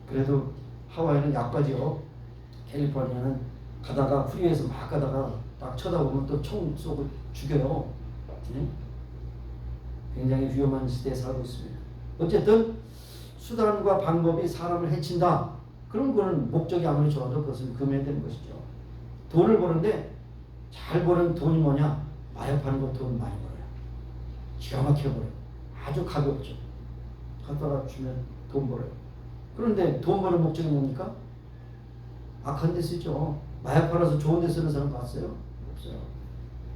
S2: 그래도 하와이는 약바지요. 캘리포니아는 가다가 프리웨이에서 막 가다가 딱 쳐다보면 또 총 쏘고 죽여요. 굉장히 위험한 시대에 살고 있습니다. 어쨌든 수단과 방법이 사람을 해친다. 그런 거는 목적이 아무리 좋아도 그것은 금해야 되는 것이죠. 돈을 버는데 잘 버는 돈이 뭐냐? 마약하는 거 돈 많이 벌어요. 기가 막혀 버려요. 아주 가볍죠. 갖다가 주면 돈 벌어요. 그런데 돈 버는 목적이 뭡니까? 악한 데 쓰죠. 마약 팔아서 좋은 데 쓰는 사람 봤어요? 없어요.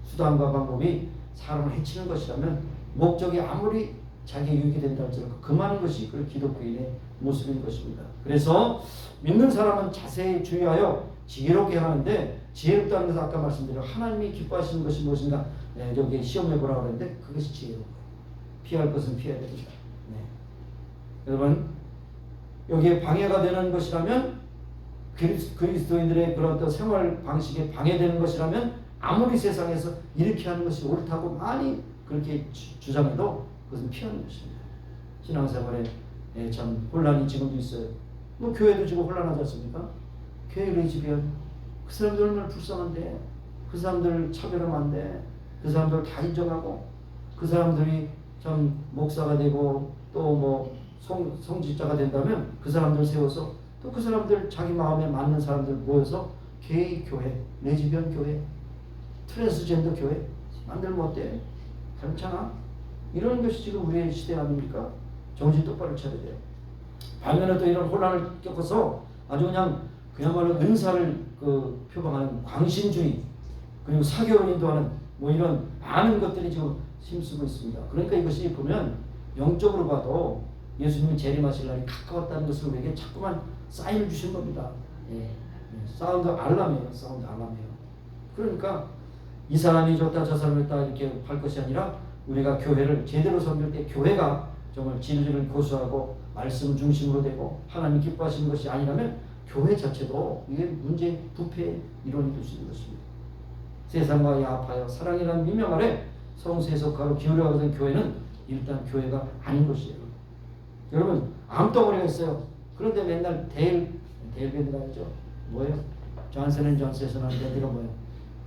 S2: 수단과 방법이 사람을 해치는 것이라면 목적이 아무리 자기 유익이 된다 할지라도 금하는 것이 그 기독교인의 모습인 것입니다. 그래서 믿는 사람은 자세히 주의하여 지혜롭게 하는데 지혜롭다는 것은 아까 말씀드린 하나님이 기뻐하시는 것이 무엇인가 여기 시험해 보라고 하는데 그것이 지혜로운 거예요. 피할 것은 피해야 됩니다. 네. 여러분, 여기에 방해가 되는 것이라면, 그리스도인들의 그런 어떤 생활 방식에 방해되는 것이라면, 아무리 세상에서 이렇게 하는 것이 옳다고 많이 그렇게 주장해도 그것은 피하는 것입니다. 신앙생활에 참 혼란이 지금도 있어요. 뭐 교회도 지금 혼란하지 않습니까? 교회 레즈비언, 그 사람들 얼마나 불쌍한데, 그 사람들 차별하면 안 돼. 그 사람들 다 인정하고, 그 사람들이 참 목사가 되고 또 뭐 성직자가 된다면 그 사람들 세워서 또 그 사람들 자기 마음에 맞는 사람들 모여서 게이 교회, 레즈비언 교회, 트랜스젠더 교회 만들면 어때? 괜찮아? 이런 것이 지금 우리의 시대 아닙니까? 정신 똑바로 차려야 돼요. 반면에 또 이런 혼란을 겪어서 아주 그야말로 은사를 표방하는 광신주의, 그리고 사교를 인도하는 뭐 이런 많은 것들이 지금 힘쓰고 있습니다. 그러니까 이것이 보면 영적으로 봐도 예수님이 재림하실 날이 가까웠다는 것을 우리에게 자꾸만 사인을 주신 겁니다. 사운드 알람이에요. 사운드 알람이에요. 그러니까 이 사람이 좋다 저 사람이 좋다 이렇게 할 것이 아니라 우리가 교회를 제대로 섬길 때 교회가 정말 진리를 고수하고 말씀 중심으로 되고 하나님 기뻐하시는 것이 아니라면 교회 자체도 이게 문제 부패의 이론이 될 수 있는 것입니다. 세상과 야합하여 사랑이라는 미명 아래 성수에 속하고 기울여가던 교회는 일단 교회가 아닌 것이에요. 여러분 암덩어리가 있어요. 그런데 맨날 데일 밴드가 있죠. 뭐예요? 존슨 앤 존슨에서 나는 밴드가 뭐예요?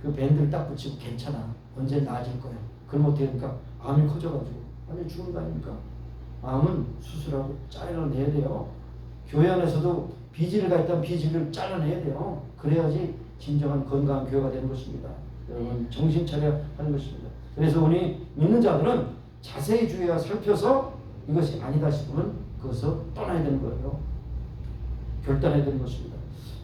S2: 그 밴드를 딱 붙이고 괜찮아. 언제 나아질 거야. 그럼 어떻게 됩니까? 암이 커져가지고 완전 죽는 거 아닙니까? 암은 수술하고 잘라내야 돼요. 교회 안에서도 비질가 있다면 비질을 잘라내야 돼요. 그래야지 진정한 건강한 교회가 되는 것입니다. 여러분 정신 차려야 하는 것입니다. 그래서 우리 믿는 자들은 자세히 주의하여 살펴서 이것이 아니다 싶으면 그것을 떠나야 되는 거예요. 결단해야 되는 것입니다.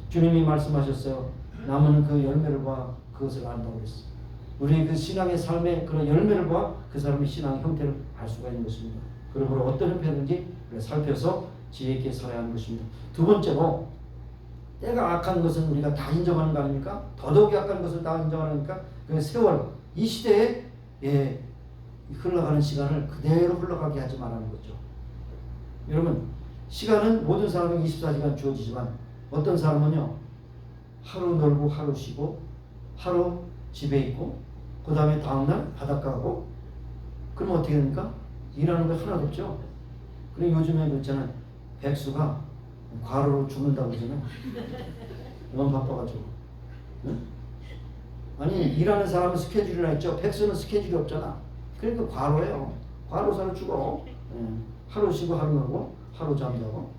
S2: 주님이 말씀하셨어요. 나무는 그 열매를 봐 그것을 안다고 그랬어요. 우리 그 신앙의 삶의 그런 열매를 봐 그 사람의 신앙의 형태를 알 수가 있는 것입니다. 그러므로 어떤 형태든지 살펴서 지혜 있게 살아야 하는 것입니다. 두 번째로 때가 악한 것은 우리가 다 인정하는 거 아닙니까? 더더욱이 악한 것을 다 인정하니까 그 세월, 이 시대에 흘러가는 시간을 그대로 흘러가게 하지 말라는 거죠. 여러분 시간은 모든 사람에게 24시간 주어지지만 어떤 사람은요 하루 놀고 하루 쉬고 하루 집에 있고 그 다음에 다음날 바닷가 가고 그러면 어떻게 됩니까? 일하는 거 하나도 없죠. 그리고 요즘에 그렇잖아요. 백수가 과로로 죽는다고 그러잖아요. 너무 바빠가지고. 응? 아니 일하는 사람은 스케줄이나 있죠. 백수는 스케줄이 없잖아. 그러니까 과로예요. 과로사로 죽어. 하루 쉬고 하루 나고 하루 잠자고.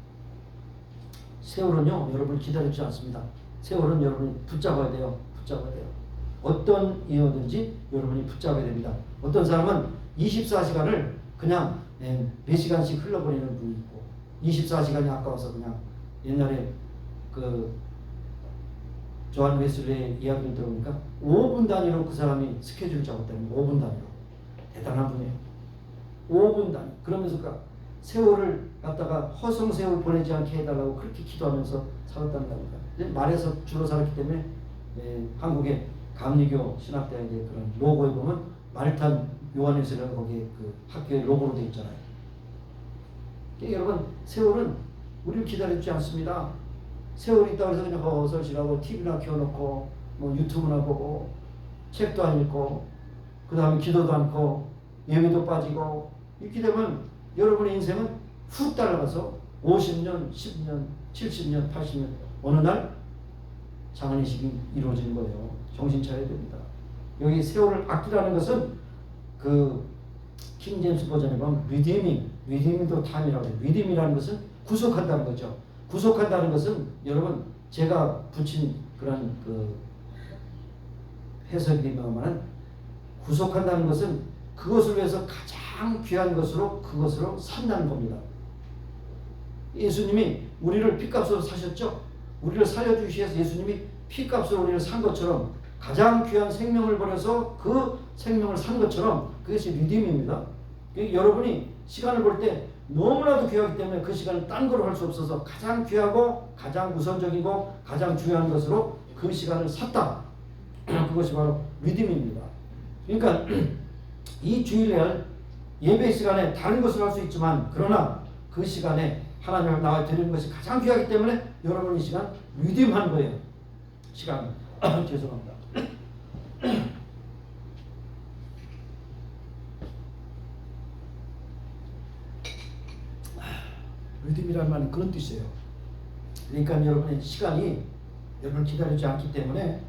S2: 세월은요 여러분을 기다리지 않습니다. 세월은 여러분이 붙잡아야 돼요. 붙잡아야 돼요. 어떤 이유든지 여러분이 붙잡아야 됩니다. 어떤 사람은 24시간을 그냥 몇 시간씩 흘러버리는 분이 있고 24시간이 아까워서 그냥 옛날에 그 조한 웨슬리의 이야기를 들어보니까 5분 단위로 그 사람이 스케줄을 잡았다는 거예요. 5분 단위로. 대단한 분이에요. 5분 단위. 그러면서 그 세월을 갖다가 허송세월 보내지 않게 해달라고 그렇게 기도하면서 살았다는 겁니다. 말에서 주로 살았기 때문에 한국의 감리교 신학대학의 그런 로고에 보면 말탄 요한일서라고 거기에 그 학교의 로고로 되어 있잖아요. 그러니까 여러분 세월은 우리를 기다리지 않습니다. 세월이 있다고 해서 그냥 허설실하고 TV나 켜놓고 뭐 유튜브나 보고 책도 안 읽고 그 다음에 기도도 않고 예배도 빠지고 이렇게 되면 여러분의 인생은 훅 따라가서 50년, 10년, 70년, 80년 어느 날 장례식이 이루어지는 거예요. 정신 차려야 됩니다. 여기 세월을 아끼라는 것은 그 킹제임스 버전에 보면 redeeming도 time이라고 해요. redeem이라는 것은 구속한다는 거죠. 구속한다는 것은 여러분 제가 붙인 그런 그 해석이 되면 구속한다는 것은 그것을 위해서 가장 귀한 것으로 그것으로 산다는 겁니다. 예수님이 우리를 피값으로 사셨죠. 우리를 살려주시기 위해서 예수님이 피값으로 우리를 산 것처럼 가장 귀한 생명을 버려서 그 생명을 산 것처럼 그것이 리딤입니다. 여러분이 시간을 볼 때 너무나도 귀하기 때문에 그 시간을 딴 거로 할 수 없어서 가장 귀하고 가장 우선적이고 가장 중요한 것으로 그 시간을 샀다. 그것이 바로 리딤입니다. 그러니까 이 주일날 예배 시간에 다른 것을 할 수 있지만 그러나 그 시간에 하나님 앞에 나와 드리는 것이 가장 귀하기 때문에 여러분 이 시간 리듬한 거예요. 시간 죄송합니다. 리듬이란 말은 그런 뜻이에요. 그러니까 여러분의 시간이 여러분을 기다리지 않기 때문에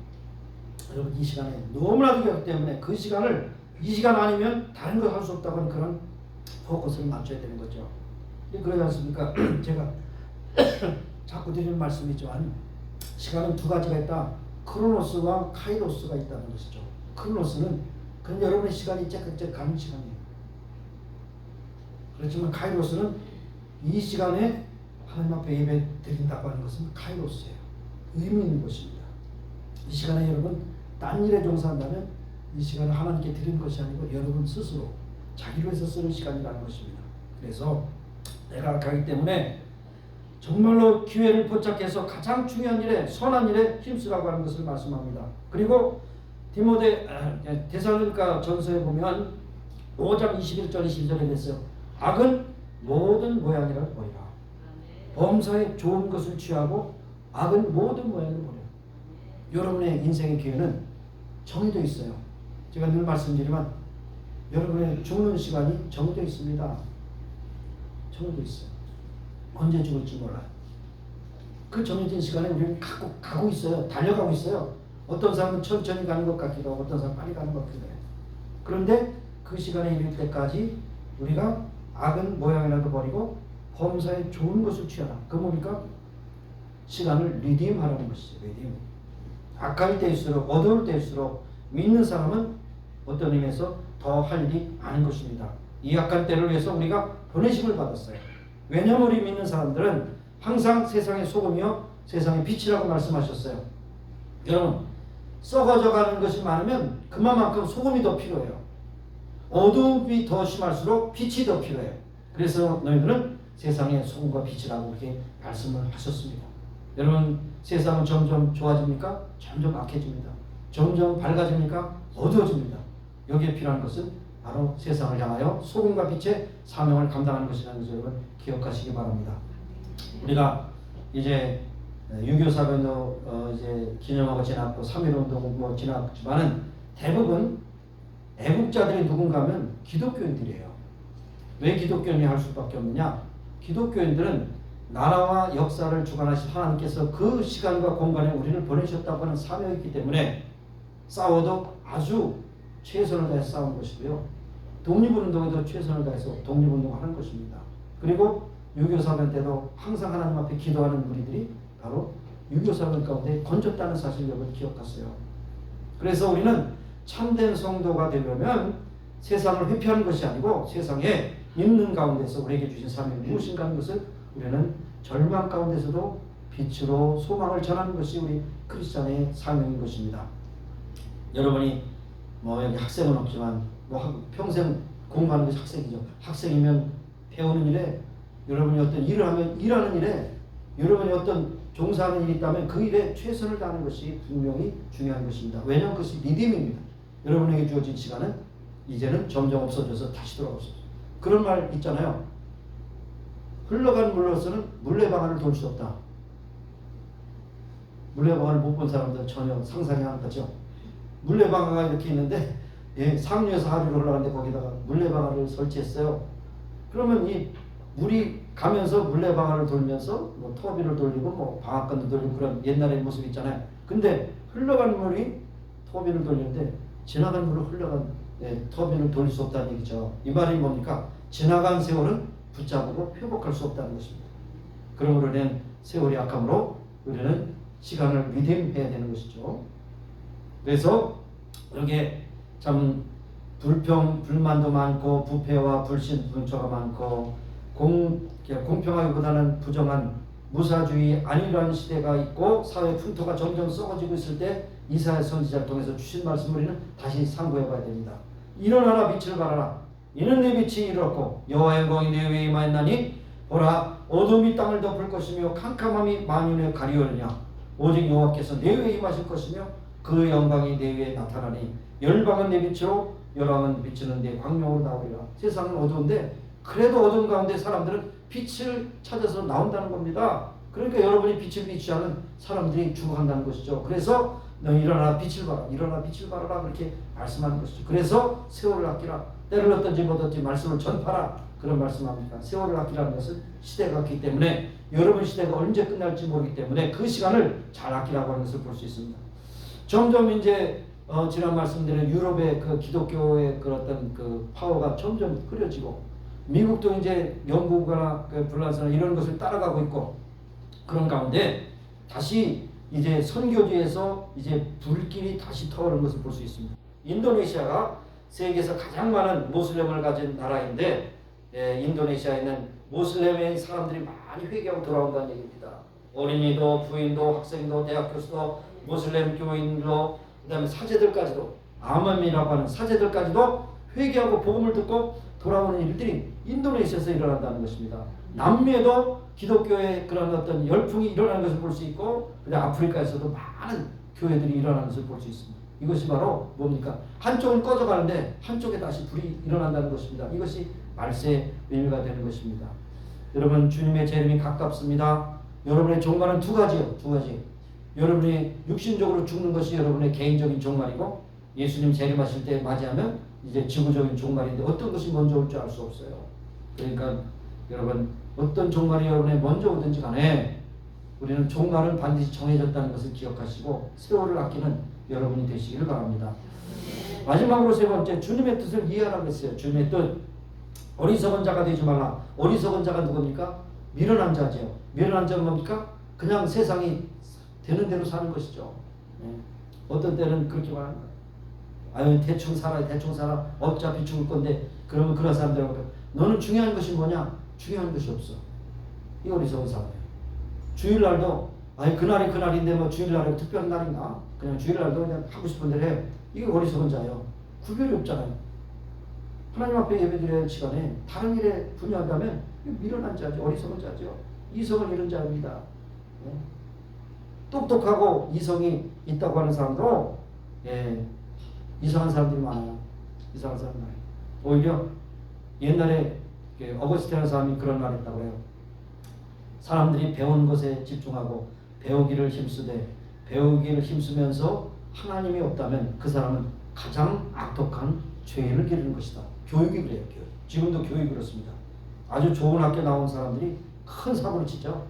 S2: 여러분 이 시간에 너무나도 귀하기 때문에 그 시간을 이 시간 아니면 다른 걸 할 수 없다고 하는 그런 포커스를 맞춰야 되는 거죠. 그러지 않습니까? 제가 자꾸 드리는 말씀이지만 시간은 두 가지가 있다. 크로노스와 카이로스가 있다는 것이죠. 크로노스는 그건 여러분의 시간이 째깍째깍 가는 시간이에요. 그렇지만 카이로스는 이 시간에 하나님 앞에 예배 드린다고 하는 것은 카이로스예요. 의미 있는 것입니다. 이 시간에 여러분 딴 일에 종사한다면 이 시간을 하나님께 드리는 것이 아니고 여러분 스스로 자기를 위해서 쓰는 시간이라는 것입니다. 그래서 내가 가기 때문에 정말로 기회를 포착해서 가장 중요한 일에 선한 일에 힘쓰라고 하는 것을 말씀합니다. 그리고 데살로니가 전서에 보면 5장 21절 22절에 됐어요. 악은 모든 모양이라 보이라. 범사에 좋은 것을 취하고 악은 모든 모양을 보라. 여러분의 인생의 기회는 정해져 있어요. 제가 늘 말씀드리지만 여러분의 죽는 시간이 정해져 있습니다. 정해져 있어요. 언제 죽을지 몰라요. 그 정해진 시간에 우리는 가고 있어요. 달려가고 있어요. 어떤 사람은 천천히 가는 것 같기도 하고 어떤 사람은 빨리 가는 것 같기도 해요. 그런데 그 시간에 이를 때까지 우리가 악은 모양이라도 버리고 범사에 좋은 것을 취하라. 그 뭡니까? 시간을 리딤하라는 것이죠. 리딤. 악할 때일수록 어두울 때일수록 믿는 사람은 어떤 의미에서 더 할 일이 아닌 것입니다. 이 악한 때를 위해서 우리가 보내심을 받았어요. 왜냐하면 우리 믿는 사람들은 항상 세상의 소금이요 세상의 빛이라고 말씀하셨어요. 여러분 썩어져가는 것이 많으면 그만큼 소금이 더 필요해요. 어둠이 더 심할수록 빛이 더 필요해요. 그래서 너희들은 세상의 소금과 빛이라고 그렇게 말씀을 하셨습니다. 여러분 세상은 점점 좋아집니까? 점점 악해집니다. 점점 밝아집니까? 어두워집니다. 여기에 필요한 것은 바로 세상을 향하여 소금과 빛의 사명을 감당하는 것이라는 것을 여러분 기억하시기 바랍니다. 우리가 이제 6.25 사변도 이제 기념하고 지났고 3.1운동 뭐 지났지만은 대부분 애국자들이 누군가 하면 기독교인들이에요. 왜 기독교인이 할 수밖에 없느냐? 기독교인들은 나라와 역사를 주관하신 하나님께서 그 시간과 공간에 우리를 보내셨다고 하는 사명이 있기 때문에 싸워도 아주 최선을 다해서 싸운 것이고요. 독립운동에도 최선을 다해서 독립운동을 하는 것입니다. 그리고 6.25 사변 때도 항상 하나님 앞에 기도하는 우리들이 바로 6.25 사변 가운데 건졌다는 사실을 여러분 기억하세요. 그래서 우리는 참된 성도가 되려면 세상을 회피하는 것이 아니고 세상에 있는 가운데서 우리에게 주신 사명이 무엇인가 하는 것을 우리는 절망 가운데서도 빛으로 소망을 전하는 것이 우리 크리스찬의 사명인 것입니다. 여러분이 뭐 여기 학생은 없지만 뭐 평생 공부하는 것이 학생이죠. 학생이면 배우는 일에 여러분이 어떤 일을 하면 일하는 일에 여러분이 어떤 종사하는 일이 있다면 그 일에 최선을 다하는 것이 분명히 중요한 것입니다. 왜냐하면 그것이 리듬입니다. 여러분에게 주어진 시간은 이제는 점점 없어져서 다시 돌아올 수 없어요. 그런 말 있잖아요. 흘러간 물로서는 물레방아를 돌 수 없다. 물레방아를 못 본 사람들은 전혀 상상이 안 가죠. 물레방아가 이렇게 있는데 상류에서 하류로 흘러가는데 거기다가 물레방아를 설치했어요. 그러면 이 물이 가면서 물레방아를 돌면서 뭐 터빈을 돌리고 뭐 방앗간도 돌리고 그런 옛날의 모습이 있잖아요. 근데 흘러간 물이 터빈을 돌리는데 지나간 물을 흘러간 터빈을 돌릴 수 없다는 얘기죠. 이 말이 뭡니까? 지나간 세월은 붙잡고 회복할 수 없다는 것입니다. 그러므로 우리는 세월이 악함으로 우리는 시간을 리딤해야 되는 것이죠. 그래서 여기에 참 불만도 많고 부패와 불신, 분초가 많고 공평하기보다는 부정한 무사주의 안일한 시대가 있고 사회 풍토가 점점 썩어지고 있을 때 이사야 선지자를 통해서 주신 말씀을 우리는 다시 상고해 봐야 됩니다. 일어나라 빛을 발하라. 이는 내 빛이 이르렀고 여호와의 영광이 내 위에 임하였나니 보라 어둠이 땅을 덮을 것이며 캄캄함이 만윤을 가리우느냐. 오직 여호와께서 내 위에 임하실 것이며 그 영광이 내 위에 나타나니 열방은 내 빛으로 열왕은 비치는데 광명으로 나오리라. 세상은 어두운데 그래도 어두운 가운데 사람들은 빛을 찾아서 나온다는 겁니다. 그러니까 여러분이 빛을 비추하는 사람들이 죽어간다는 것이죠. 그래서 너 일어나 빛을 봐라, 일어나 빛을 봐라 그렇게 말씀하는 것이죠. 그래서 세월을 아끼라. 때를 얻든지 못 얻든지 말씀을 전파라. 그런 말씀합니다. 세월을 아끼라는 것은 시대가 왔기 때문에 여러분 시대가 언제 끝날지 모르기 때문에 그 시간을 잘 아끼라고 하는 것을 볼 수 있습니다. 점점 이제 지난 말씀드린 유럽의 그 기독교의 그 어떤 그 파워가 점점 흐려지고 미국도 이제 영국이나 그 불란서나 이런 것을 따라가고 있고 그런 가운데 다시 이제 선교지에서 이제 불길이 다시 타오르는 것을 볼 수 있습니다. 인도네시아가 세계에서 가장 많은 모슬렘을 가진 나라인데 인도네시아에 있는 모슬렘의 사람들이 많이 회개하고 돌아온다는 얘기입니다. 어린이도 부인도 학생도 대학 교수도 모슬렘 교인도 그다음에 사제들까지도 아맘이라고 하는 사제들까지도 회개하고 복음을 듣고 돌아오는 일들이 인도네시아에서 일어난다는 것입니다. 남미에도 기독교의 그런 어떤 열풍이 일어나는 것을 볼 수 있고 그다음 아프리카에서도 많은 교회들이 일어나는 것을 볼 수 있습니다. 이것이 바로 뭡니까? 한쪽은 꺼져가는데 한쪽에 다시 불이 일어난다는 것입니다. 이것이 말세의 의미가 되는 것입니다. 여러분 주님의 재림이 가깝습니다. 여러분의 종말은 두 가지요. 두 가지. 여러분이 육신적으로 죽는 것이 여러분의 개인적인 종말이고 예수님 재림하실 때 맞이하면 이제 지구적인 종말인데 어떤 것이 먼저 올 줄 알 수 없어요. 그러니까 여러분 어떤 종말이 여러분의 먼저 오든지 간에 우리는 종말은 반드시 정해졌다는 것을 기억하시고 세월을 아끼는 여러분이 되시기를 바랍니다. 마지막으로 세 번째 주님의 뜻을 이해하라고 했어요. 주님의 뜻. 어리석은 자가 되지 말라. 어리석은 자가 누굽니까? 미련한 자죠. 미련한 자가 뭡니까? 그냥 세상이 되는 대로 사는 것이죠. 어떤 때는 그렇게 말합니다. 아유 대충 살아 대충 살아 어차피 죽을 건데 그러면 그런 사람들하고 너는 중요한 것이 뭐냐? 중요한 것이 없어. 이 어리석은 사람이에요. 주일날도 아니 그날이 그날인데 뭐 주일날에 특별한 날인가? 그냥 주일날도 그냥 하고 싶은 대로 해. 이게 어리석은 자예요. 구별이 없잖아요. 하나님 앞에 예배드려야 할 시간에 다른 일에 분야하다면 미련한 자죠. 어리석은 자죠. 이성을 잃은 자입니다. 똑똑하고 이성이 있다고 하는 사람도 이상한 사람들이 많아요. 이상한 사람들 많아요. 오히려 옛날에 어거스틴이라는 사람이 그런 말을 했다고 해요. 사람들이 배우는 것에 집중하고 배우기를 힘쓰되 배우기를 힘쓰면서 하나님이 없다면 그 사람은 가장 악독한 죄를 기르는 것이다. 교육이 그래요. 교육. 지금도 교육이 그렇습니다. 아주 좋은 학교 나온 사람들이 큰 사고를 치죠.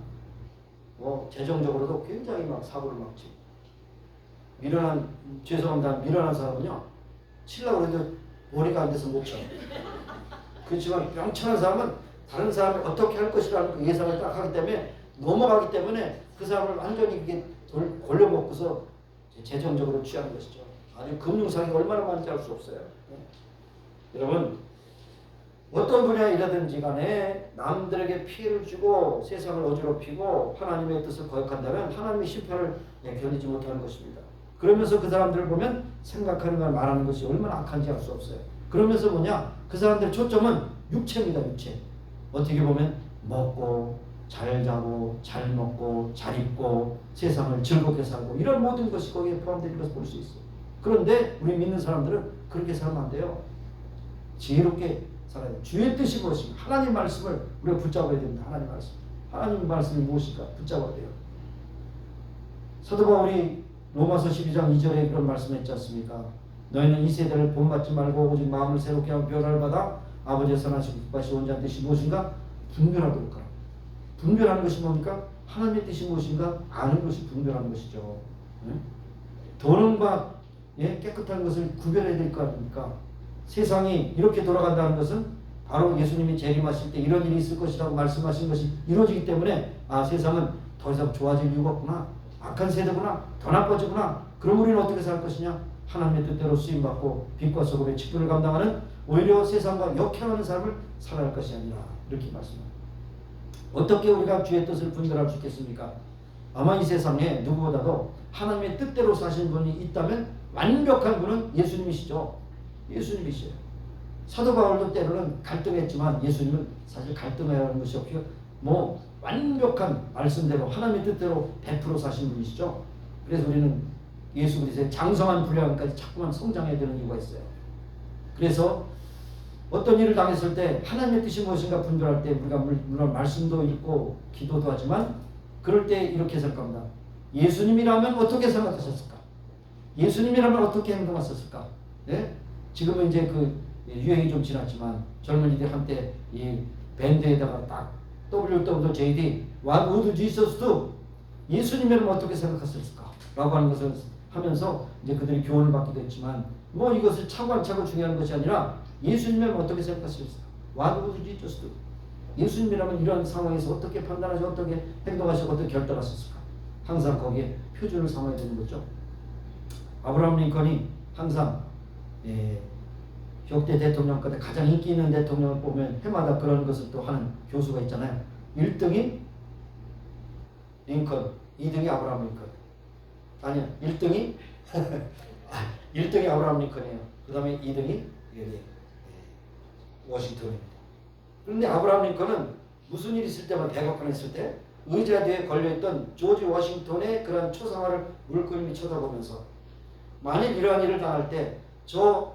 S2: 재정적으로도 굉장히 막 사고를 막 치고 미련한 죄송합니다. 미련한 사람은요 치려고 해도 머리가 안 돼서 못 쳐. 그렇지만 명철한 사람은 다른 사람이 어떻게 할 것이라는 그 예상을 딱 하기 때문에 넘어가기 때문에 그 사람을 완전히 그게 골려먹고서 재정적으로 취하는 것이죠. 아주 금융상이 얼마나 많은지 알 수 없어요. 여러분 어떤 분야이라든지 간에 남들에게 피해를 주고 세상을 어지럽히고 하나님의 뜻을 거역한다면 하나님의 심판을 견디지 못하는 것입니다. 그러면서 그 사람들을 보면 생각하는 걸 말하는 것이 얼마나 악한지 알 수 없어요. 그러면서 뭐냐? 그 사람들의 초점은 육체입니다. 육체. 어떻게 보면 먹고 잘 자고 잘 먹고 잘 입고 세상을 즐겁게 살고 이런 모든 것이 거기에 포함되는 것을 볼 수 있어요. 그런데 우리 믿는 사람들은 그렇게 살면 안 돼요. 지혜롭게 살아야 돼요. 주의 뜻이 무엇인가? 하나님 말씀을 우리가 붙잡아야 됩니다. 하나님 말씀. 하나님 말씀이 무엇인가? 붙잡아야 돼요. 사도 바울이 로마서 12장 2절에 그런 말씀했지 않습니까? 너희는 이 세대를 본받지 말고 오직 마음을 새롭게 하고 변화를 받아 아버지의 선하시고 기뻐하시고 온전한 뜻이 무엇인가? 분별하도록 하라. 분별하는 것이 뭡니까? 하나님의 뜻이 무엇인가? 아는 것이 분별하는 것이죠. 도는과 깨끗한 것을 구별해야 될 거 아닙니까? 세상이 이렇게 돌아간다는 것은 바로 예수님이 재림하실 때 이런 일이 있을 것이라고 말씀하신 것이 이루어지기 때문에 세상은 더 이상 좋아질 이유가 없구나. 악한 세대구나. 더 나빠지구나. 그럼 우리는 어떻게 살 것이냐? 하나님의 뜻대로 쓰임받고 빛과 소금의 직분을 감당하는 오히려 세상과 역행하는 삶을 살아갈 것이 아니라 이렇게 말씀합니다. 어떻게 우리가 주의 뜻을 분별할 수 있겠습니까? 아마 이 세상에 누구보다도 하나님의 뜻대로 사신 분이 있다면 완벽한 분은 예수님이시죠. 예수님이시죠. 사도 바울도 때로는 갈등했지만 예수님은 사실 갈등해야 하는 것이 없고요. 완벽한 말씀대로 하나님의 뜻대로 100% 사신 분이시죠. 그래서 우리는 예수 그리스도의 장성한 분량까지 자꾸만 성장해야 되는 이유가 있어요. 그래서 어떤 일을 당했을 때 하나님의 뜻이 무엇인가 분별할 때 우리가 물론 말씀도 읽고 기도도 하지만 그럴 때 이렇게 생각합니다. 예수님이라면 어떻게 생각하셨을까? 예수님이라면 어떻게 행동하셨을까? 네? 지금은 이제 그 유행이 좀 지났지만 젊은이들 한때 이 밴드에다가 딱 WWJD What would Jesus do? 예수님이라면 어떻게 생각하셨을까? 라고 하는 것을 하면서 이제 그들이 교훈을 받기도 했지만 뭐 이것을 차고차고 중요한 것이 아니라 예수님이라면 어떻게 생각하셨을까? What would Jesus do? 예수님이라면 이런 상황에서 어떻게 판단하시고 어떻게 행동하시고 어떻게 결단하셨을까? 항상 거기에 표준을 삼아야 되는 거죠. 아브라함 링컨이 항상 역대 대통령 가운데 가장 인기 있는 대통령을 보면 해마다 그런 것을 또 하는 교수가 있잖아요. 1등이 링컨, 2등이 아브라함 링컨. 아니야, 1등이 1등이 아브라함 링컨이에요. 그 다음에 2등이 워싱턴입니다. 그런데 아브라함 링컨은 무슨 일이 있을 때만 백악관에 있을 때 의자 뒤에 걸려있던 조지 워싱턴의 그런 초상화를 물끄러미 쳐다보면서 만일 이러한 일을 당할 때 저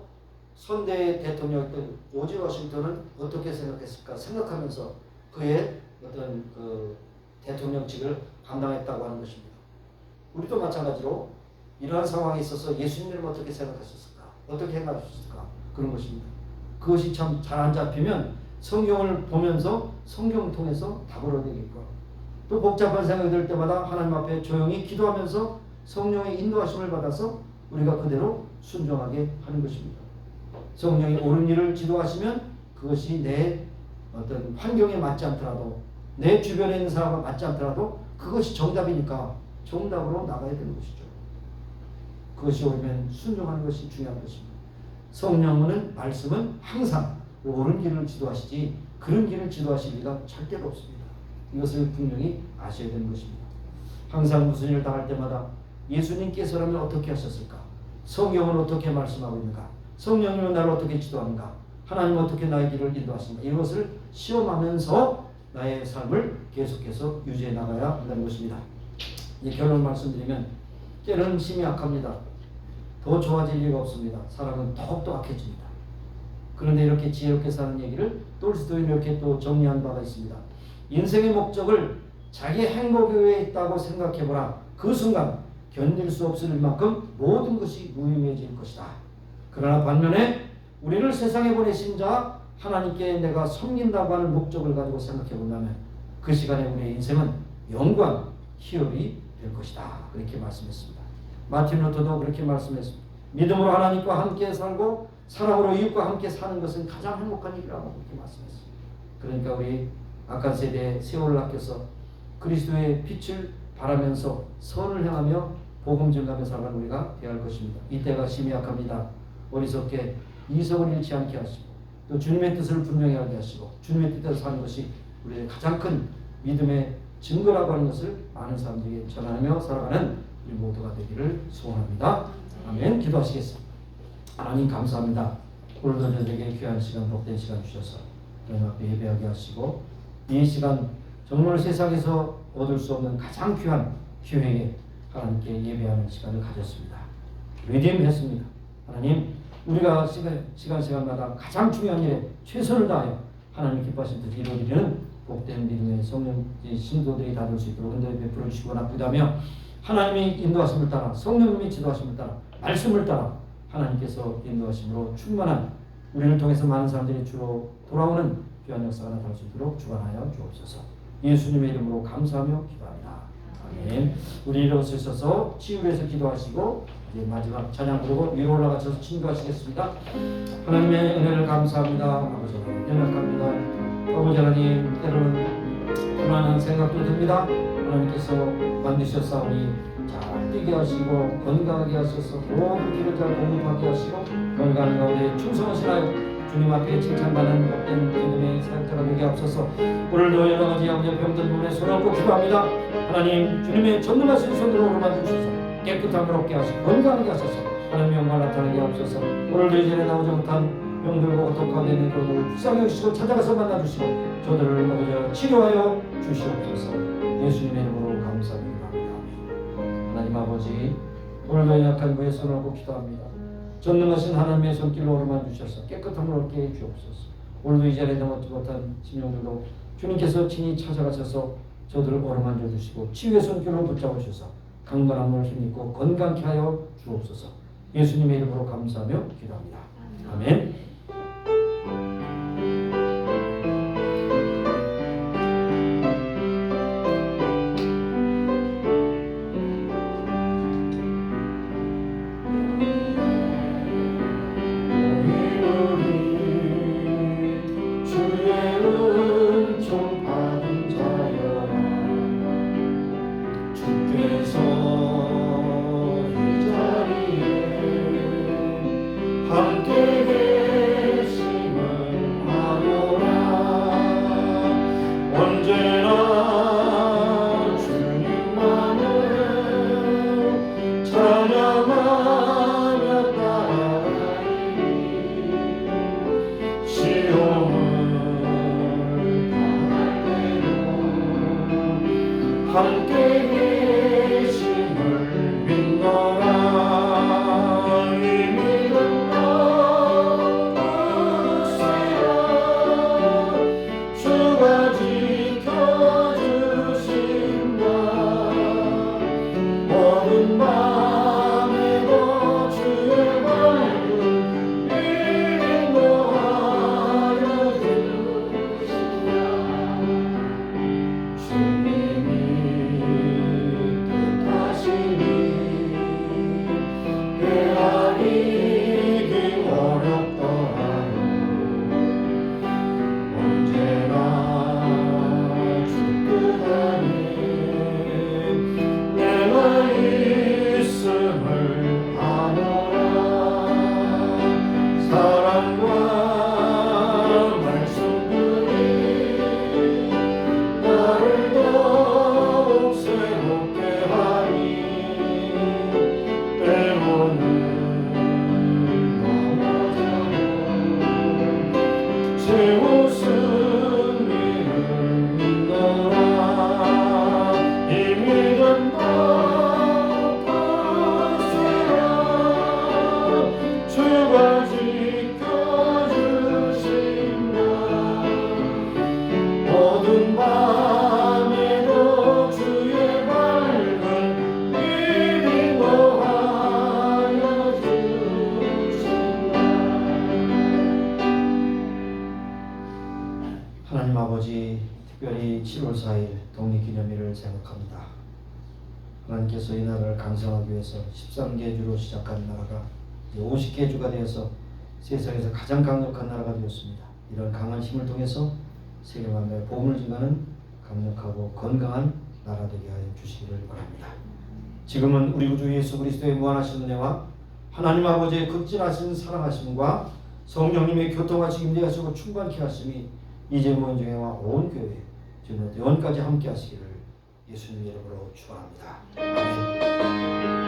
S2: 선대의 대통령이었던 조지 워싱턴은 어떻게 생각했을까 생각하면서 그의 어떤 그 대통령직을 감당했다고 하는 것입니다. 우리도 마찬가지로 이러한 상황에 있어서 예수님을 어떻게 생각하셨을까? 어떻게 행하셨을까? 그런 것입니다. 그것이 참 잘 안 잡히면 성경을 보면서 성경을 통해서 답을 얻어야겠고 또 복잡한 생각이 들 때마다 하나님 앞에 조용히 기도하면서 성령의 인도하심을 받아서 우리가 그대로 순종하게 하는 것입니다. 성령이 옳은 일을 지도하시면 그것이 내 어떤 환경에 맞지 않더라도 내 주변에 있는 사람과 맞지 않더라도 그것이 정답이니까 정답으로 나가야 되는 것이죠. 그것이 오면 순종하는 것이 중요한 것입니다. 성령은 말씀은 항상 옳은 길을 지도하시지 그런 길을 지도하실 리가 절대로 없습니다. 이것을 분명히 아셔야 되는 것입니다. 항상 무슨 일을 당할 때마다 예수님께서라면 어떻게 하셨을까? 성경은 어떻게 말씀하고 있는가? 성령님은 나를 어떻게 지도하는가? 하나님은 어떻게 나의 길을 인도하시는가? 이것을 시험하면서 나의 삶을 계속해서 유지해 나가야 한다는 것입니다. 이제 결론 말씀드리면 때로는 심히 악합니다. 더 좋아질 리가 없습니다. 사람은 더욱더 악해집니다. 그런데 이렇게 지혜롭게 사는 얘기를 톨스토이는 이렇게 또 정리한 바가 있습니다. 인생의 목적을 자기 행복 위에 있다고 생각해보라. 그 순간 견딜 수 없을 만큼 모든 것이 무의미해질 것이다. 그러나 반면에 우리를 세상에 보내신 자 하나님께 내가 섬긴다고 하는 목적을 가지고 생각해본다면 그 시간에 우리의 인생은 영광, 희열이 될 것이다. 그렇게 말씀했습니다. 마틴 루터도 그렇게 말씀했습니다. 믿음으로 하나님과 함께 살고 사랑으로 이웃과 함께 사는 것은 가장 행복한 일이라고 그렇게 말씀했습니다. 그러니까 우리 악한 세대의 세월을 아껴서 그리스도의 빛을 바라면서 선을 행하며 복음 전하며 살아가는 우리가 되어야 할 것입니다. 이때가 심히 약합니다. 어리석게 이성을 잃지 않게 하시고 또 주님의 뜻을 분명히 하게 하시고 주님의 뜻대로 사는 것이 우리의 가장 큰 믿음의 증거라고 하는 것을 많은 사람들에게 전하며 살아가는 우리 모두가 되기를 소원합니다. 아멘. 기도하시겠습니다. 하나님 감사합니다. 오늘도 저에게 귀한 시간, 복된 시간 주셔서 하나님 앞에 예배하게 하시고 이 시간 정말 세상에서 얻을 수 없는 가장 귀한 기회에 하나님께 예배하는 시간을 가졌습니다. 리딤했습니다. 하나님 우리가 시간마다 가장 중요한 일에 최선을 다하여 하나님 기뻐하신 뜻 이루어지는 복된 믿음의 성령 신도들이 다 될 수 있도록 은혜 베풀어 주시고 나쁘다며 하나님이 인도하심을 따라 성령님이 지도하심을 따라 말씀을 따라 하나님께서 인도하심으로 충만한 우리를 통해서 많은 사람들이 주로 돌아오는 귀한 역사가 나타날 수 있도록 주관하여 주옵소서. 예수님의 이름으로 감사하며 기도합니다. 아멘. 우리 일어서 있어서 치유해서 기도하시고 이제 마지막 찬양 부르고 위로 올라가셔서 친구하시겠습니다. 하나님의 은혜를 감사합니다. 아버지 연약합니다. 아버지 하나님 때로는 불안한 생각도 듭니다. 하나님께서 만드셨사오니 잘 뛰게 하시고 건강하게 하셔서 모든 길을 잘 공급하게 하시고 건강한 가운데 충성하시나요? 주님 앞에 칭찬받는 복된 믿음의 사역자가 되게 하옵소서. 오늘도 여러 가지 아버지 병든 부분에 손을 얹고 기도합니다. 하나님 주님의 전능하신 손으로 오르만 주셔서 깨끗함을 얻게 하시고 건강하게 하셔서 하나님의 영광을 나타나게 하옵소서. 오늘도 이전에 나오지 못한 병들고 고통하게 되는 그들을 불쌍히 여기시고 찾아가서 만나주시고 저들을 아버지 치료하여 주시옵소서. 예수님의 이름으로 감사드립니다. 하나님 아버지 오늘도 약한 그의 손을 얹고 기도합니다. 전능하신 하나님의 손길로 오르만 주셔서 깨끗함을 얻게 해 주옵소서. 오늘도 이 자리에 넘어지 못한 심령들도 주님께서 친히 찾아가셔서 저들을 오르만져 주시고 치유의 손길로 붙잡으셔서 강건함을 힘입고 건강케 하여 주옵소서. 예수님의 이름으로 감사하며 기도합니다. 아멘. 함께 계심을 믿노라. 이 믿음과 의세라 주가 지켜주신다. 어두운 밤에도 주의 밝은 인도하여 주신다. 주님이 하나님 아버지, 특별히 7월 4일 독립기념일을 생각합니다. 하나님께서 이 나라를 강성하기 위해서 13개 주로 시작한 나라가 이제 50개 주가 되어서 세상에서 가장 강력한 나라가 되었습니다. 이런 강한 힘을 통해서 세계만국의 복음을 증가하는 강력하고 건강한 나라 되게 하여 주시기를 바랍니다. 지금은 우리 구주 예수 그리스도의 무한하신 은혜와 하나님 아버지의 극진하신 사랑하심과 성령님의 교통하시고 임재하시고 충만케 하심이 이제 모은중에와 온 교회 주님 영원까지 함께 하시기를 예수님 이름으로 축원합니다. 아멘.